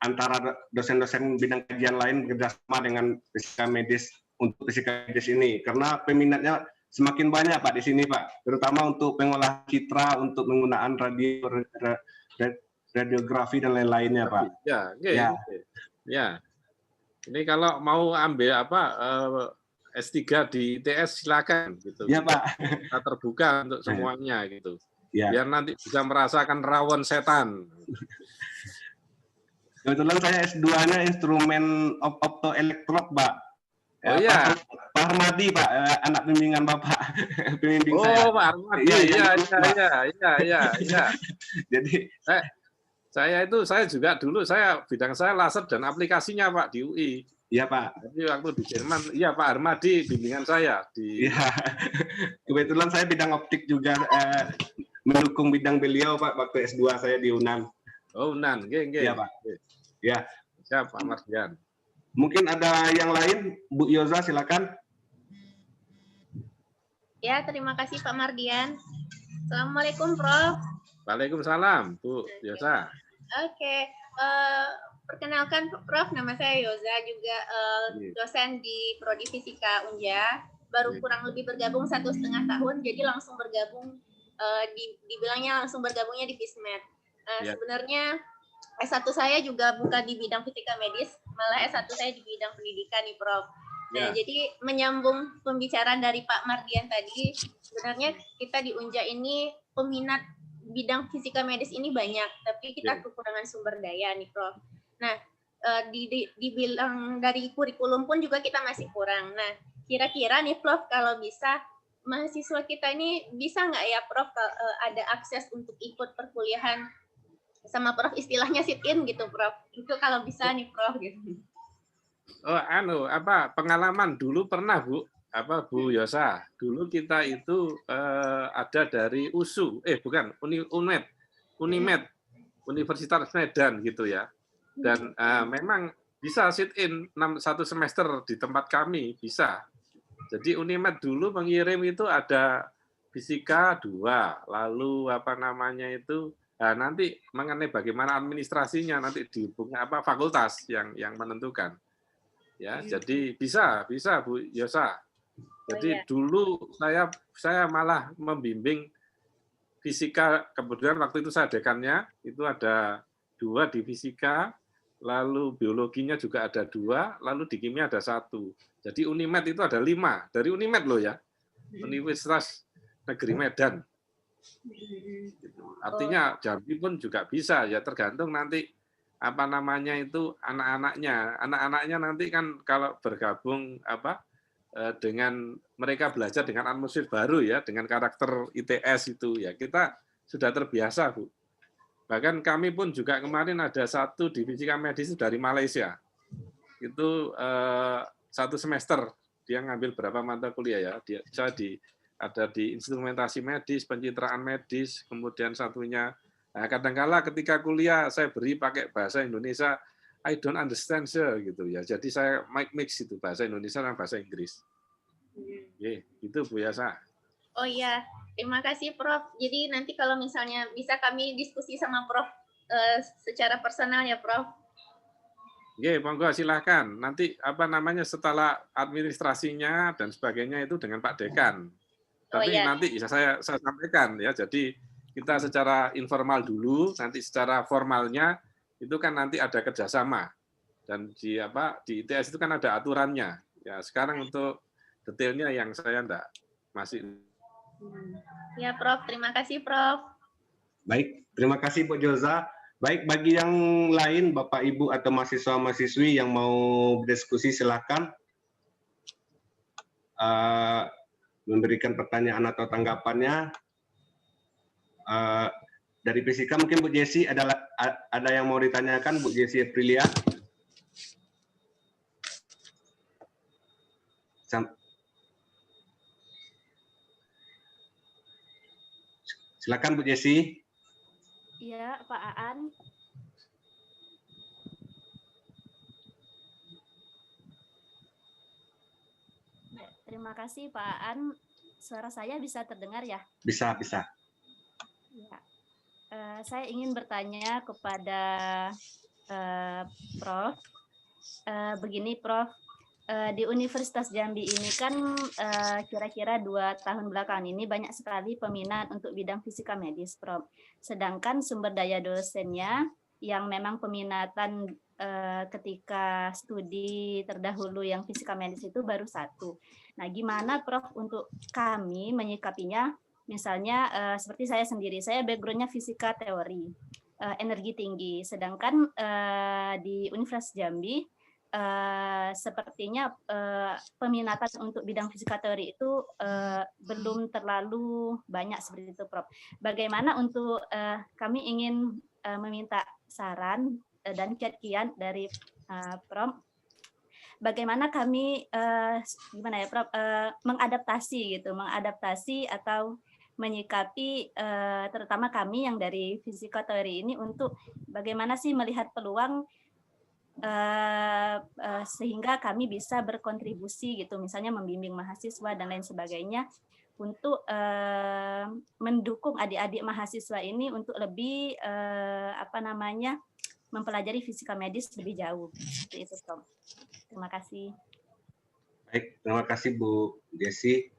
antara dosen-dosen bidang kajian lain bekerjasama dengan fisika medis untuk fisika medis ini, karena peminatnya semakin banyak Pak di sini Pak, terutama untuk pengolahan citra, untuk penggunaan radiografi dan lain-lainnya Pak. Ya, ya. Ini kalau mau ambil S3 di ITS silakan gitu. Ya Pak. Kita terbuka untuk semuanya gitu. Ya. Biar nanti bisa merasakan rawon setan. Kebetulan saya S2-nya instrumen optoelektrod Pak. Oh iya. Pak Harmadi Pak, anak bimbingan Bapak, pembimbing saya. Oh Pak Harmadi, iya. Jadi saya juga dulu bidang saya laser dan aplikasinya Pak di UI. Iya Pak. Jadi waktu di Jerman, iya Pak Harmadi bimbingan saya. Iya. Kebetulan saya bidang optik juga mendukung bidang beliau Pak waktu S2 saya di UNAN. Oh UNAN, nggih. Iya Pak. Ya. Siap Pak Mardian. Mungkin ada yang lain, Bu Yoza, silakan. Ya, terima kasih Pak Mardian. Assalamualaikum, Prof. Waalaikumsalam, Bu Yoza. Oke, perkenalkan Prof, nama saya Yoza, juga dosen di Prodi Fisika Unja. Baru kurang lebih bergabung 1,5 tahun, jadi langsung bergabung, dibilangnya langsung bergabungnya di FISMED. Sebenarnya S1 saya juga bukan di bidang fisika medis, malah S1 saya di bidang pendidikan nih Prof. Nah, jadi menyambung pembicaraan dari Pak Mardian tadi, sebenarnya kita di Unja ini peminat bidang fisika medis ini banyak, tapi kita kekurangan sumber daya nih Prof. Nah, dibilang dari kurikulum pun juga kita masih kurang. Nah, kira-kira nih Prof, kalau bisa mahasiswa kita ini bisa nggak ya Prof ada akses untuk ikut perkuliahan sama Prof, istilahnya sit-in gitu Prof. Itu kalau bisa nih Prof gitu. Oh, pengalaman dulu pernah Bu Yosa. Dulu kita itu ada dari USU, Unimed, Universitas Medan gitu ya. Dan memang bisa sit-in 1 semester di tempat kami, bisa. Jadi Unimed dulu mengirim itu ada fisika 2, lalu nanti mengenai bagaimana administrasinya nanti dihubungnya fakultas yang menentukan. Ya, jadi bisa Bu Yosa. Jadi dulu saya malah membimbing fisika, kemudian waktu itu saya dekannya, itu ada 2 di fisika, lalu biologinya juga ada 2, lalu di kimia ada 1. Jadi Unimed itu ada 5, dari Unimed loh ya, Universitas Negeri Medan. Artinya Jambi pun juga bisa, ya tergantung nanti anak-anaknya nanti kan kalau bergabung dengan mereka belajar dengan atmosfer baru ya, dengan karakter ITS itu ya, kita sudah terbiasa Bu. Bahkan kami pun juga kemarin ada 1 di fisika medis dari Malaysia, itu 1 semester dia ngambil berapa mata kuliah ya, dia ada di instrumentasi medis, pencitraan medis, kemudian satunya. Nah, kadang-kala ketika kuliah saya beri pakai bahasa Indonesia, I don't understand sir gitu ya. Jadi saya mix itu bahasa Indonesia dan bahasa Inggris. Itu Bu Yasa. Oh iya, terima kasih Prof. Jadi nanti kalau misalnya bisa kami diskusi sama Prof secara personal ya Prof. Monggo silahkan. Nanti setelah administrasinya dan sebagainya itu dengan Pak Dekan. Tapi nanti bisa saya sampaikan ya. Jadi kita secara informal dulu, nanti secara formalnya itu kan nanti ada kerjasama. Dan di ITS itu kan ada aturannya. Ya sekarang untuk detailnya yang saya masih. Ya Prof, terima kasih Prof. Baik, terima kasih Bu Yoza. Baik, bagi yang lain, Bapak, Ibu, atau mahasiswa-mahasiswi yang mau berdiskusi, silakan memberikan pertanyaan atau tanggapannya. Dari fisika mungkin Bu Jessi ada yang mau ditanyakan, Bu Jessi Aprilia. Silakan Bu Jessi. Iya, Pak Aan. Ya, terima kasih Pak Aan. Suara saya bisa terdengar ya? Bisa, bisa. Ya. Saya ingin bertanya kepada Prof. Begini Prof, di Universitas Jambi ini kan kira-kira 2 tahun belakangan ini banyak sekali peminat untuk bidang fisika medis, Prof. Sedangkan sumber daya dosennya yang memang peminatan ketika studi terdahulu yang fisika medis itu baru 1. Nah, gimana Prof untuk kami menyikapinya? Misalnya seperti saya sendiri, saya background-nya fisika teori, energi tinggi, sedangkan di Universitas Jambi sepertinya peminatan untuk bidang fisika teori itu belum terlalu banyak seperti itu, Prof. Bagaimana untuk kami ingin meminta saran dan kiat-kiat dari Prof. Bagaimana kami gimana ya, Prof, mengadaptasi atau menyikapi terutama kami yang dari fisika teori ini untuk bagaimana sih melihat peluang sehingga kami bisa berkontribusi gitu, misalnya membimbing mahasiswa dan lain sebagainya untuk mendukung adik-adik mahasiswa ini untuk lebih mempelajari fisika medis lebih jauh. Seperti itu, Prof. Terima kasih. Baik, terima kasih Bu Jessi.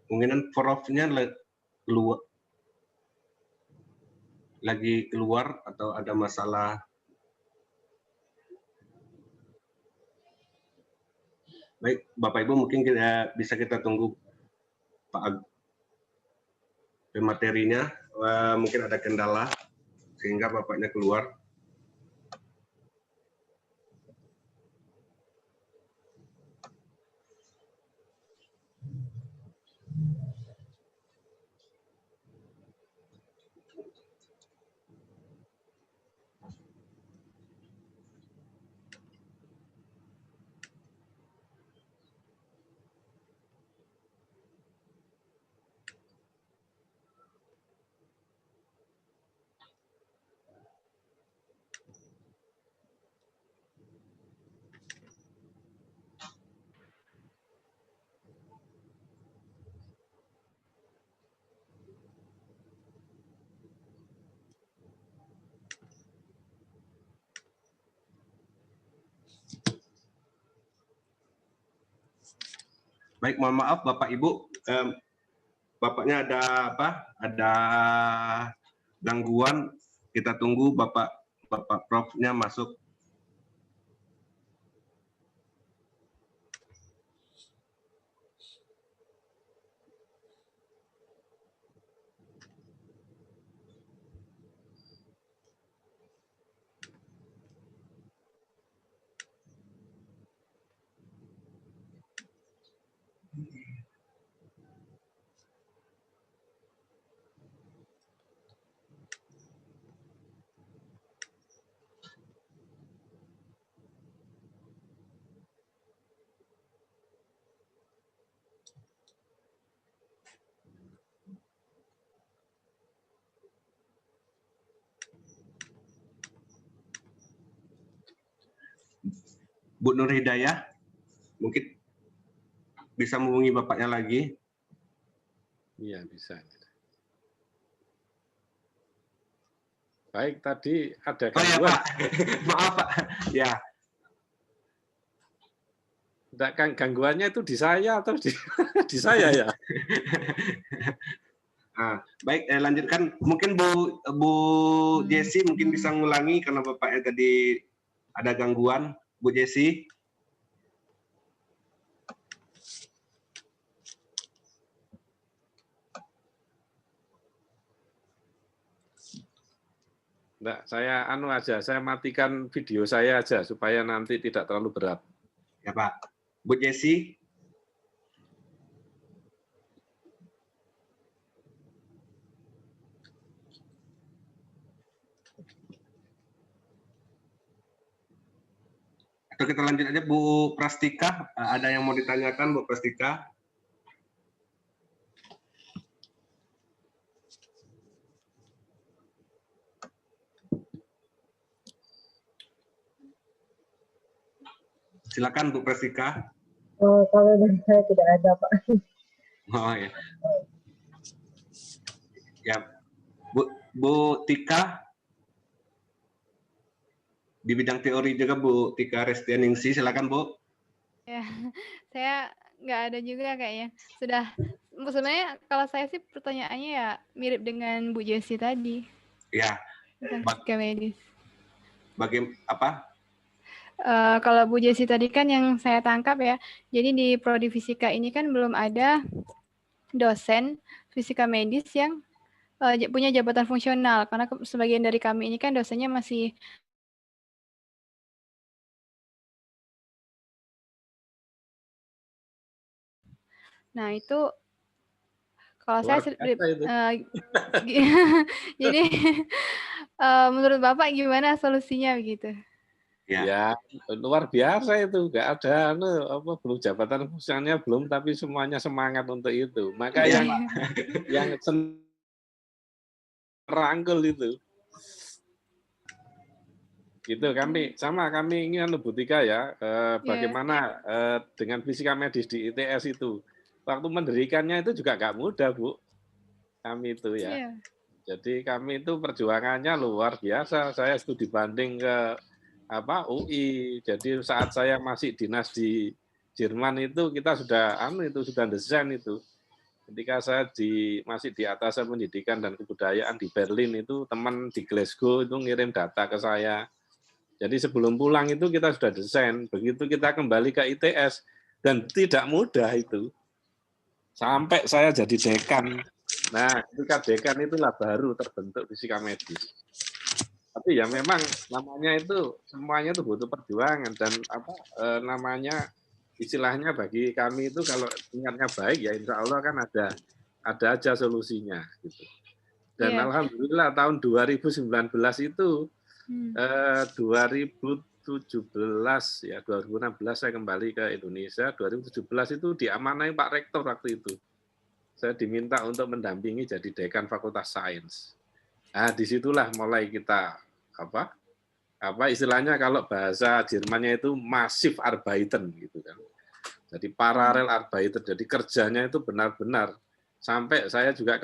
Mungkin Prof-nya lagi keluar atau ada masalah. Baik, Bapak Ibu mungkin bisa kita tunggu Pak materinya, mungkin ada kendala sehingga Bapaknya keluar. Baik, mohon maaf Bapak Ibu, Bapaknya ada apa? Ada gangguan. Kita tunggu Bapak Prof-nya masuk. Bu Nur Hidayah, mungkin bisa menghubungi Bapaknya lagi. Iya, bisa. Baik, tadi ada gangguan. Oh ya, Pak. Maaf, Pak. Ya. Gangguannya itu di saya atau di saya ya? Nah, baik, lanjutkan. Mungkin Bu Jessi mungkin bisa ngulangi karena Bapaknya tadi ada gangguan. Bu Jessi. Enggak, saya anu aja, saya matikan video saya aja supaya nanti tidak terlalu berat. Ya Pak. Bu Jessi. Atau kita lanjut aja Bu Prastika, ada yang mau ditanyakan Bu Prastika? Silakan Bu Prastika. Oh, kalau dari saya tidak ada, Pak. Oh ya. Ya, Bu Tika. Di bidang teori juga Bu Tika Restianingsi, silakan Bu. Ya, saya nggak ada juga kayaknya. Sudah, sebenarnya kalau saya sih pertanyaannya ya mirip dengan Bu Jessi tadi. Ya. Tentang fisika medis. Apa? Kalau Bu Jessi tadi kan yang saya tangkap ya, jadi di Prodi Fisika ini kan belum ada dosen fisika medis yang punya jabatan fungsional, karena sebagian dari kami ini kan dosennya masih nah itu kalau saya jadi menurut Bapak gimana solusinya begitu? Ya, luar biasa itu, nggak ada belum jabatan fungsionalnya belum, tapi semuanya semangat untuk itu. Maka yang rangkul itu. Gitu kami ingin Bu Tika ya, bagaimana dengan fisika medis di ITS itu. Waktu mendirikannya itu juga nggak mudah, Bu. Kami itu ya. Jadi kami itu perjuangannya luar biasa. Saya studi banding ke UI. Jadi saat saya masih dinas di Jerman itu kita sudah sudah desain itu. Ketika saya masih di atas pendidikan dan kebudayaan di Berlin itu, teman di Glasgow itu ngirim data ke saya. Jadi sebelum pulang itu kita sudah desain. Begitu kita kembali ke ITS dan tidak mudah itu. Sampai saya jadi dekan. Nah, ketika dekan itulah baru terbentuk fisika medis. Tapi ya memang namanya itu semuanya itu butuh perjuangan dan namanya istilahnya bagi kami itu kalau niatnya baik ya insya Allah kan ada aja solusinya gitu. Dan alhamdulillah tahun 2019 itu 2016 saya kembali ke Indonesia, 2017 itu diamanai Pak Rektor waktu itu. Saya diminta untuk mendampingi jadi dekan Fakultas Sains. Nah, disitulah mulai kita istilahnya kalau bahasa Jermannya itu massive Arbeiten gitu kan. Jadi paralel Arbeiten, jadi kerjanya itu benar-benar sampai saya juga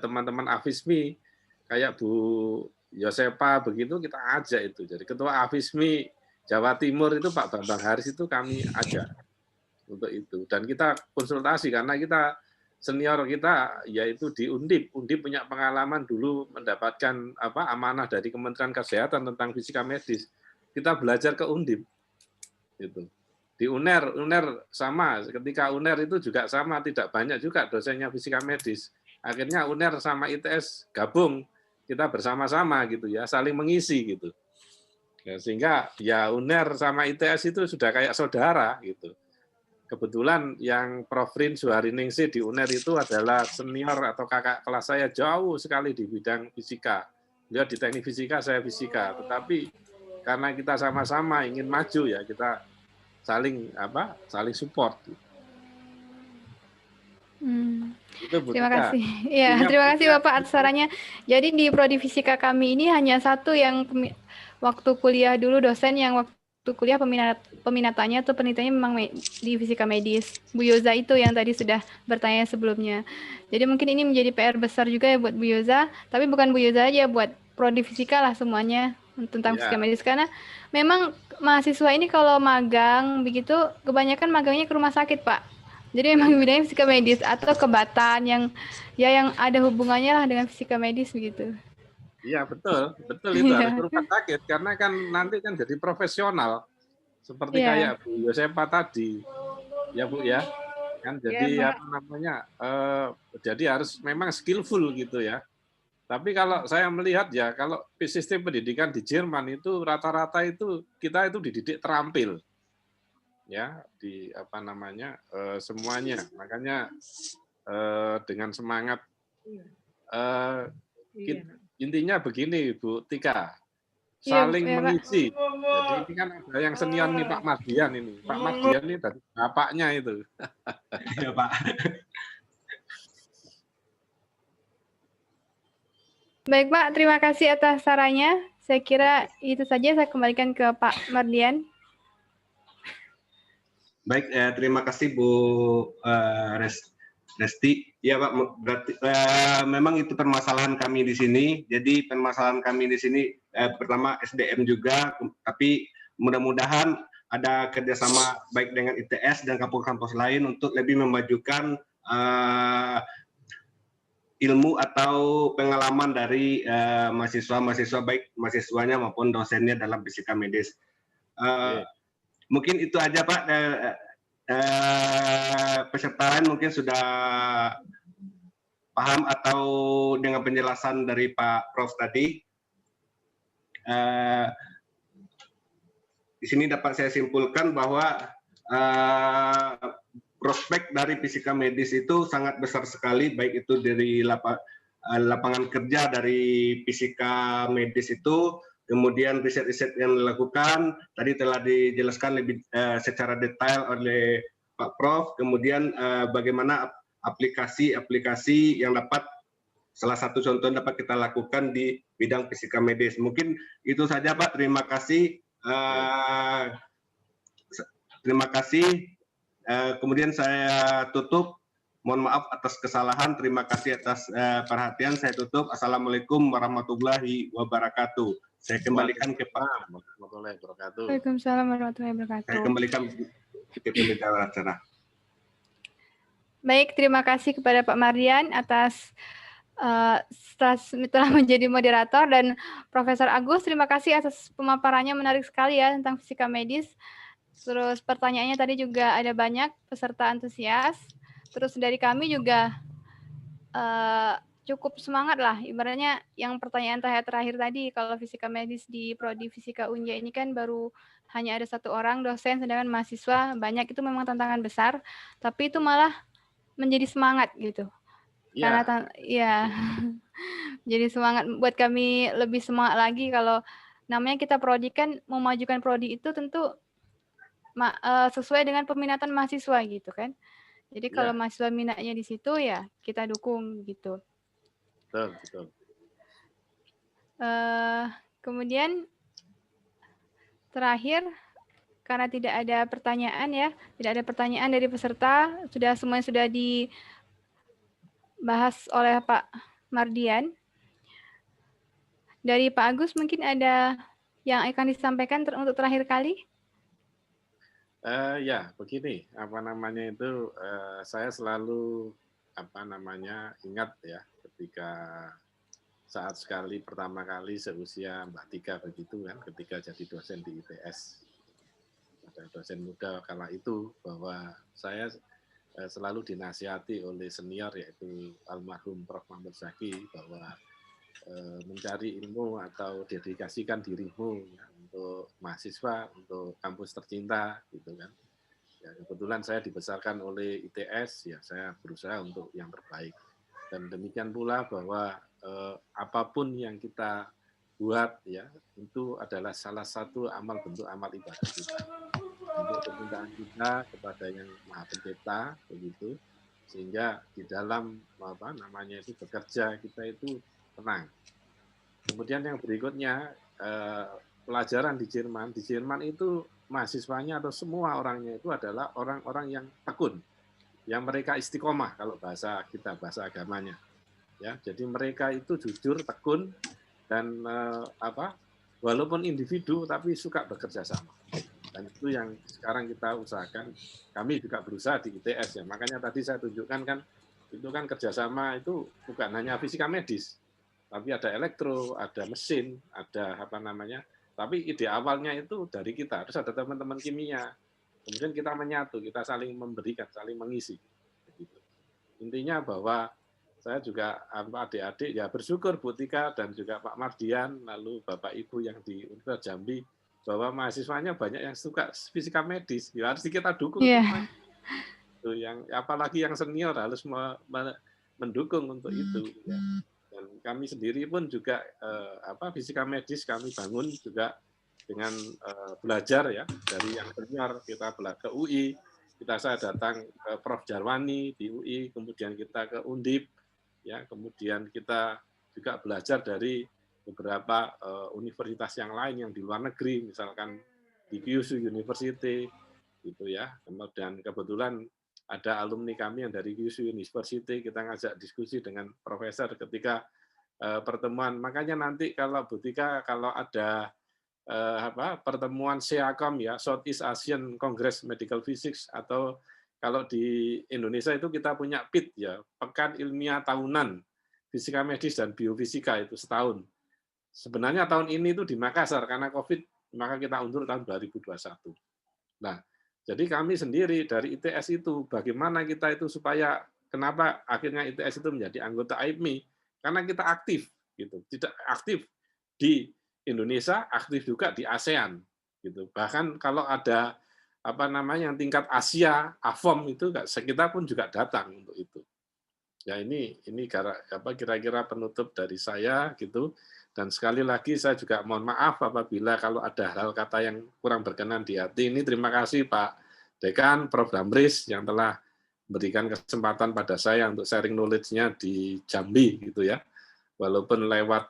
teman-teman AFISMI kayak Bu Yosepa begitu kita ajak itu. Jadi ketua AFISMI Jawa Timur itu Pak Bambang Haris itu kami ajak untuk itu. Dan kita konsultasi karena kita senior kita yaitu di Undip. Undip punya pengalaman dulu mendapatkan amanah dari Kementerian Kesehatan tentang fisika medis. Kita belajar ke Undip. Gitu. Di UNER sama. Ketika UNER itu juga sama, tidak banyak juga dosennya fisika medis. Akhirnya UNER sama ITS gabung. Kita bersama-sama gitu ya, saling mengisi gitu. Ya, sehingga ya UNER sama ITS itu sudah kayak saudara gitu. Kebetulan yang Prof. Rin Suhariningsih di UNER itu adalah senior atau kakak kelas saya jauh sekali di bidang fisika. Dia di teknik fisika, saya fisika. Tetapi karena kita sama-sama ingin maju ya kita saling support. Terima kasih. Ya, terima kasih Bapak atas sarannya. Jadi di Prodi Fisika kami ini hanya satu yang waktu kuliah dulu dosen yang waktu kuliah peminatannya atau penelitiannya memang di fisika medis. Bu Yoza itu yang tadi sudah bertanya sebelumnya. Jadi mungkin ini menjadi PR besar juga ya buat Bu Yoza, tapi bukan Bu Yoza aja, buat Prodi Fisika lah semuanya tentang fisika medis, karena memang mahasiswa ini kalau magang begitu kebanyakan magangnya ke rumah sakit, Pak. Jadi memang bidangnya fisika medis atau kebatan yang ada hubungannya lah dengan fisika medis begitu. Iya betul itu harus rumah sakit karena kan nanti kan jadi profesional seperti kayak Bu Yosepa tadi, ya Bu ya, kan jadi jadi harus memang skillful gitu ya. Tapi kalau saya melihat ya, kalau sistem pendidikan di Jerman itu rata-rata itu kita itu dididik terampil, ya di apa namanya semuanya. Makanya dengan semangat intinya begini, Bu Tika, saling mengisi. Jadi ini kan ada yang senior nih Pak Mardian ini. Pak Mardian ini dari bapaknya itu. Ya Pak. Baik Pak, terima kasih atas sarannya. Saya kira itu saja, saya kembalikan ke Pak Mardian. Baik, terima kasih Bu Resti. Ya Pak, berarti memang itu permasalahan kami di sini. Jadi permasalahan kami di sini pertama SDM juga, tapi mudah-mudahan ada kerjasama baik dengan ITS dan kampus-kampus lain untuk lebih memajukan ilmu atau pengalaman dari mahasiswa-mahasiswa, baik mahasiswanya maupun dosennya dalam fisika medis. Mungkin itu aja Pak. Peserta lain mungkin sudah paham atau dengan penjelasan dari Pak Prof tadi. Di sini dapat saya simpulkan bahwa prospek dari fisika medis itu sangat besar sekali, baik itu dari lapangan kerja dari fisika medis itu, kemudian riset-riset yang dilakukan, tadi telah dijelaskan lebih secara detail oleh Pak Prof, kemudian bagaimana aplikasi-aplikasi yang dapat, salah satu contoh dapat kita lakukan di bidang fisika medis. Mungkin itu saja Pak, terima kasih. Terima kasih. Kemudian saya tutup. Mohon maaf atas kesalahan. Terima kasih atas perhatian. Saya tutup. Assalamualaikum warahmatullahi wabarakatuh. Saya kembalikan ke Pak. Waalaikumsalam warahmatullahi wabarakatuh. Saya kembalikan ke pembicara acara. Baik, terima kasih kepada Pak Mardian atas telah menjadi moderator, dan Profesor Agus, terima kasih atas pemaparannya, menarik sekali ya tentang fisika medis. Terus pertanyaannya tadi juga ada banyak peserta antusias. Terus dari kami juga cukup semangat lah. Ibaratnya yang pertanyaan terakhir tadi, kalau fisika medis di Prodi Fisika Unja ini kan baru hanya ada 1 orang dosen, sedangkan mahasiswa banyak, itu memang tantangan besar. Tapi itu malah menjadi semangat gitu. Karena ya jadi semangat buat kami, lebih semangat lagi kalau namanya kita prodi kan, memajukan prodi itu tentu sesuai dengan peminatan mahasiswa gitu kan. Jadi kalau mahasiswa minatnya di situ ya kita dukung gitu. Betul. Kemudian terakhir, karena tidak ada pertanyaan ya, tidak ada pertanyaan dari peserta, semuanya sudah dibahas oleh Pak Mardian. Dari Pak Agus mungkin ada yang akan disampaikan untuk terakhir kali? Ya, begini, saya selalu ingat ya, ketika saat sekali pertama kali seusia Mbak Tika begitu kan, ketika jadi dosen di ITS, ada dosen muda kala itu, bahwa saya selalu dinasihati oleh senior, yaitu almarhum Prof. Mahmud Zaki, bahwa mencari ilmu atau dedikasikan dirimu ya, untuk mahasiswa, untuk kampus tercinta, gitu kan. Ya, kebetulan saya dibesarkan oleh ITS, ya saya berusaha untuk yang terbaik. Dan demikian pula bahwa apapun yang kita buat, ya itu adalah salah satu bentuk amal ibadah kita. Untuk permintaan kita kepada yang Maha Pencipta, begitu, sehingga di dalam bekerja kita itu tenang. Kemudian yang berikutnya, pelajaran di Jerman itu mahasiswanya atau semua orangnya itu adalah orang-orang yang tekun, yang mereka istiqomah kalau bahasa agamanya. Ya, jadi mereka itu jujur, tekun, dan walaupun individu tapi suka bekerja sama. Dan itu yang sekarang kita usahakan. Kami juga berusaha di ITS ya. Makanya tadi saya tunjukkan kan, itu kan kerjasama itu bukan hanya fisika medis, tapi ada elektro, ada mesin, ada tapi ide awalnya itu dari kita, terus ada teman-teman kimia, kemudian kita menyatu, kita saling memberikan, saling mengisi. Begitu. Intinya bahwa saya juga adik-adik ya bersyukur Bu Tika dan juga Pak Mardian, lalu Bapak Ibu yang di Universitas Jambi, bahwa mahasiswanya banyak yang suka fisika medis, ya harus kita dukung semua. Itu yang apalagi yang senior harus mendukung untuk itu. Ya. Dan kami sendiri pun juga fisika medis kami bangun juga dengan belajar ya dari yang senior, kita ke UI, saya datang ke Prof. Jarwani di UI, kemudian kita ke Undip, ya, kemudian kita juga belajar dari beberapa universitas yang lain yang di luar negeri, misalkan di Kyushu University, gitu ya. Kemudian kebetulan ada alumni kami yang dari Kyushu University, kita ngajak diskusi dengan profesor ketika pertemuan. Makanya nanti kalau Bu Tika, kalau ada pertemuan SEACOM ya, Southeast Asian Congress Medical Physics, atau kalau di Indonesia itu kita punya PIT ya, Pekan Ilmiah Tahunan Fisika Medis dan Biofisika, itu setahun. Sebenarnya tahun ini itu di Makassar karena COVID, maka kita undur tahun 2021. Nah, jadi kami sendiri dari ITS itu bagaimana kita itu supaya kenapa akhirnya ITS itu menjadi anggota AIPMI, karena kita aktif gitu, tidak aktif di Indonesia, aktif juga di ASEAN gitu. Bahkan kalau ada yang tingkat Asia, AFOM itu kita pun juga datang untuk itu. Ya ini kira-kira penutup dari saya gitu. Dan sekali lagi saya juga mohon maaf apabila kalau ada hal kata yang kurang berkenan di hati. Ini terima kasih Pak Dekan, Prof. Damris yang telah berikan kesempatan pada saya untuk sharing knowledge-nya di Jambi gitu ya. Walaupun lewat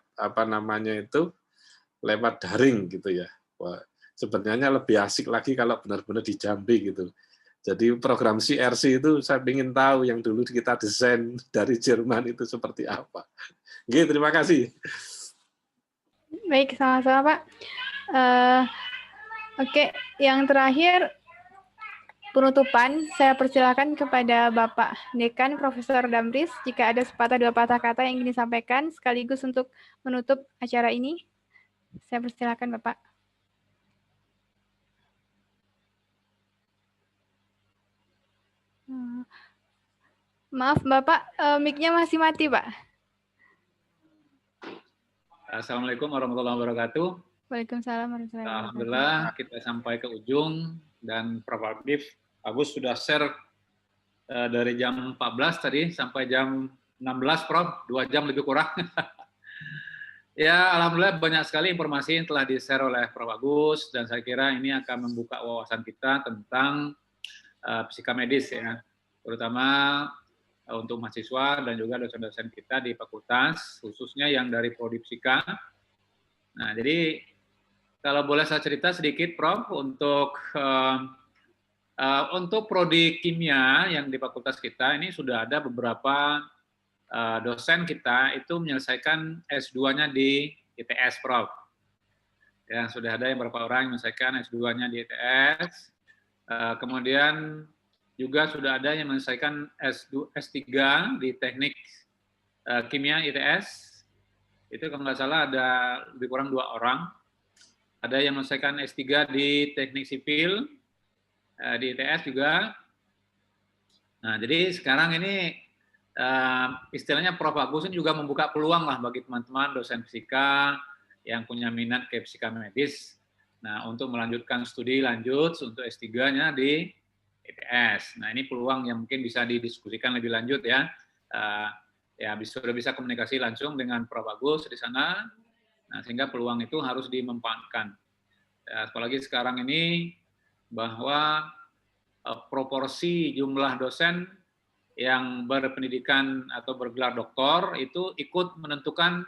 lewat daring gitu ya. Wah, sebenarnya lebih asik lagi kalau benar-benar di Jambi gitu. Jadi program CRC itu saya ingin tahu yang dulu kita desain dari Jerman itu seperti apa. Oke, terima kasih. Baik, sama-sama Pak. Oke, yang terakhir penutupan, saya persilakan kepada Bapak Dekan Profesor Damris jika ada sepatah dua patah kata yang ingin disampaikan sekaligus untuk menutup acara ini. Saya persilakan Bapak. Maaf Bapak, mic-nya masih mati Pak. Assalamualaikum warahmatullahi wabarakatuh. Waalaikumsalam warahmatullahi wabarakatuh. Alhamdulillah kita sampai ke ujung dan Prof. Agus sudah share dari jam 14 tadi sampai jam 16 Prof, 2 jam lebih kurang. Ya, alhamdulillah banyak sekali informasi yang telah di-share oleh Prof. Agus, dan saya kira ini akan membuka wawasan kita tentang fisika medis ya, terutama untuk mahasiswa dan juga dosen-dosen kita di fakultas, khususnya yang dari prodi fisika. Nah, jadi kalau boleh saya cerita sedikit Prof, untuk prodi kimia yang di fakultas kita ini sudah ada beberapa dosen kita itu menyelesaikan S2-nya di ITS, Prof. Ya, sudah ada yang beberapa orang yang menyelesaikan S2-nya di ITS. Kemudian juga sudah ada yang menyelesaikan S3 di teknik kimia ITS. Itu kalau nggak salah ada lebih kurang 2 orang. Ada yang menyelesaikan S3 di teknik sipil di ITS juga. Nah, jadi sekarang ini istilahnya Prof. Agus ini juga membuka peluang lah bagi teman-teman dosen fisika yang punya minat ke fisika medis. Nah, untuk melanjutkan studi lanjut untuk S3-nya di ITS. Nah, ini peluang yang mungkin bisa didiskusikan lebih lanjut ya. Sudah bisa komunikasi langsung dengan Prof. Agus di sana. Nah, sehingga peluang itu harus dimanfaatkan. Apalagi sekarang ini bahwa proporsi jumlah dosen yang berpendidikan atau bergelar doktor itu ikut menentukan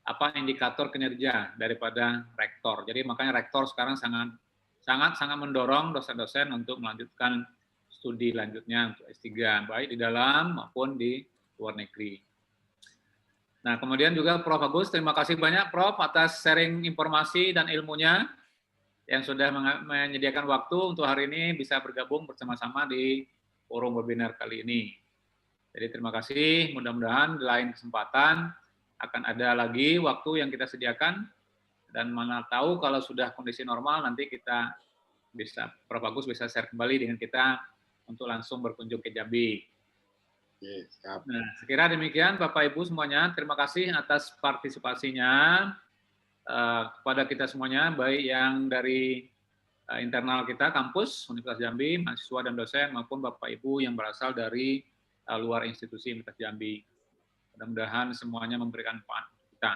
apa indikator kinerja daripada rektor. Jadi makanya rektor sekarang sangat mendorong dosen-dosen untuk melanjutkan studi lanjutnya untuk S3 baik di dalam maupun di luar negeri. Nah, kemudian juga Prof. Agus, terima kasih banyak Prof atas sharing informasi dan ilmunya yang sudah menyediakan waktu untuk hari ini bisa bergabung bersama-sama di forum webinar kali ini. Jadi terima kasih, mudah-mudahan di lain kesempatan akan ada lagi waktu yang kita sediakan, dan mana tahu kalau sudah kondisi normal nanti kita bisa, Prof. Agus bisa share kembali dengan kita untuk langsung berkunjung ke Jambi. Nah, sekira demikian Bapak Ibu semuanya. Terima kasih atas partisipasinya kepada kita semuanya, baik yang dari internal kita, kampus, Universitas Jambi, mahasiswa dan dosen, maupun Bapak Ibu yang berasal dari luar institusi Universitas Jambi. Mudah-mudahan semuanya memberikan manfaat kita.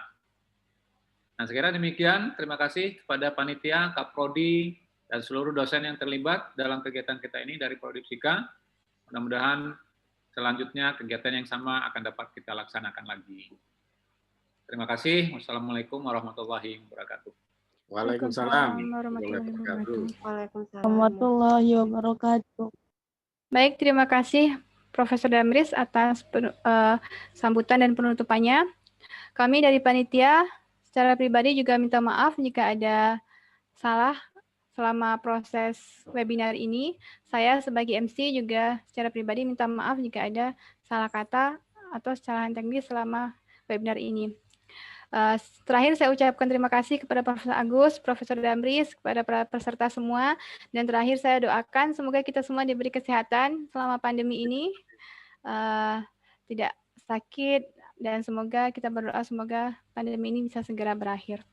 Nah, sekira demikian. Terima kasih kepada panitia, Kaprodi, dan seluruh dosen yang terlibat dalam kegiatan kita ini dari Prodi Fisika. Mudah-mudahan selanjutnya kegiatan yang sama akan dapat kita laksanakan lagi. Terima kasih. Wassalamualaikum warahmatullahi wabarakatuh. Waalaikumsalam warahmatullahi wabarakatuh. Baik, terima kasih Profesor Damris atas sambutan dan penutupannya. Kami dari panitia secara pribadi juga minta maaf jika ada salah selama proses webinar ini. Saya sebagai MC juga secara pribadi minta maaf jika ada salah kata atau kesalahan teknis selama webinar ini. Terakhir saya ucapkan terima kasih kepada Profesor Agus, Profesor Damris, kepada para peserta semua, dan terakhir saya doakan semoga kita semua diberi kesehatan selama pandemi ini, tidak sakit, dan semoga kita berdoa semoga pandemi ini bisa segera berakhir.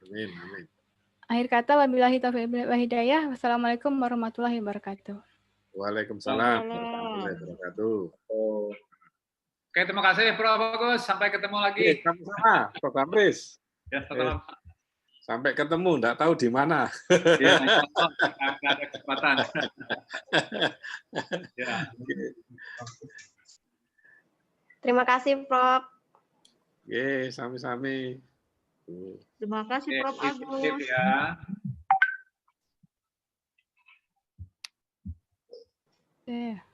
Amin, amin. Akhir kata, wabillahi taufiq wal hidayah. Wassalamualaikum warahmatullahi wabarakatuh. Waalaikumsalam warahmatullahi wabarakatuh. Oke, terima kasih Prof. Bagus. Sampai ketemu lagi. Sama-sama, Prof. Damris. Ya, sampai ketemu, enggak tahu di mana. Ya, nggak ada kesempatan. Ya. Terima kasih, Prof. Ye, sami-sami. Terima kasih, Prof. Agus. Ya.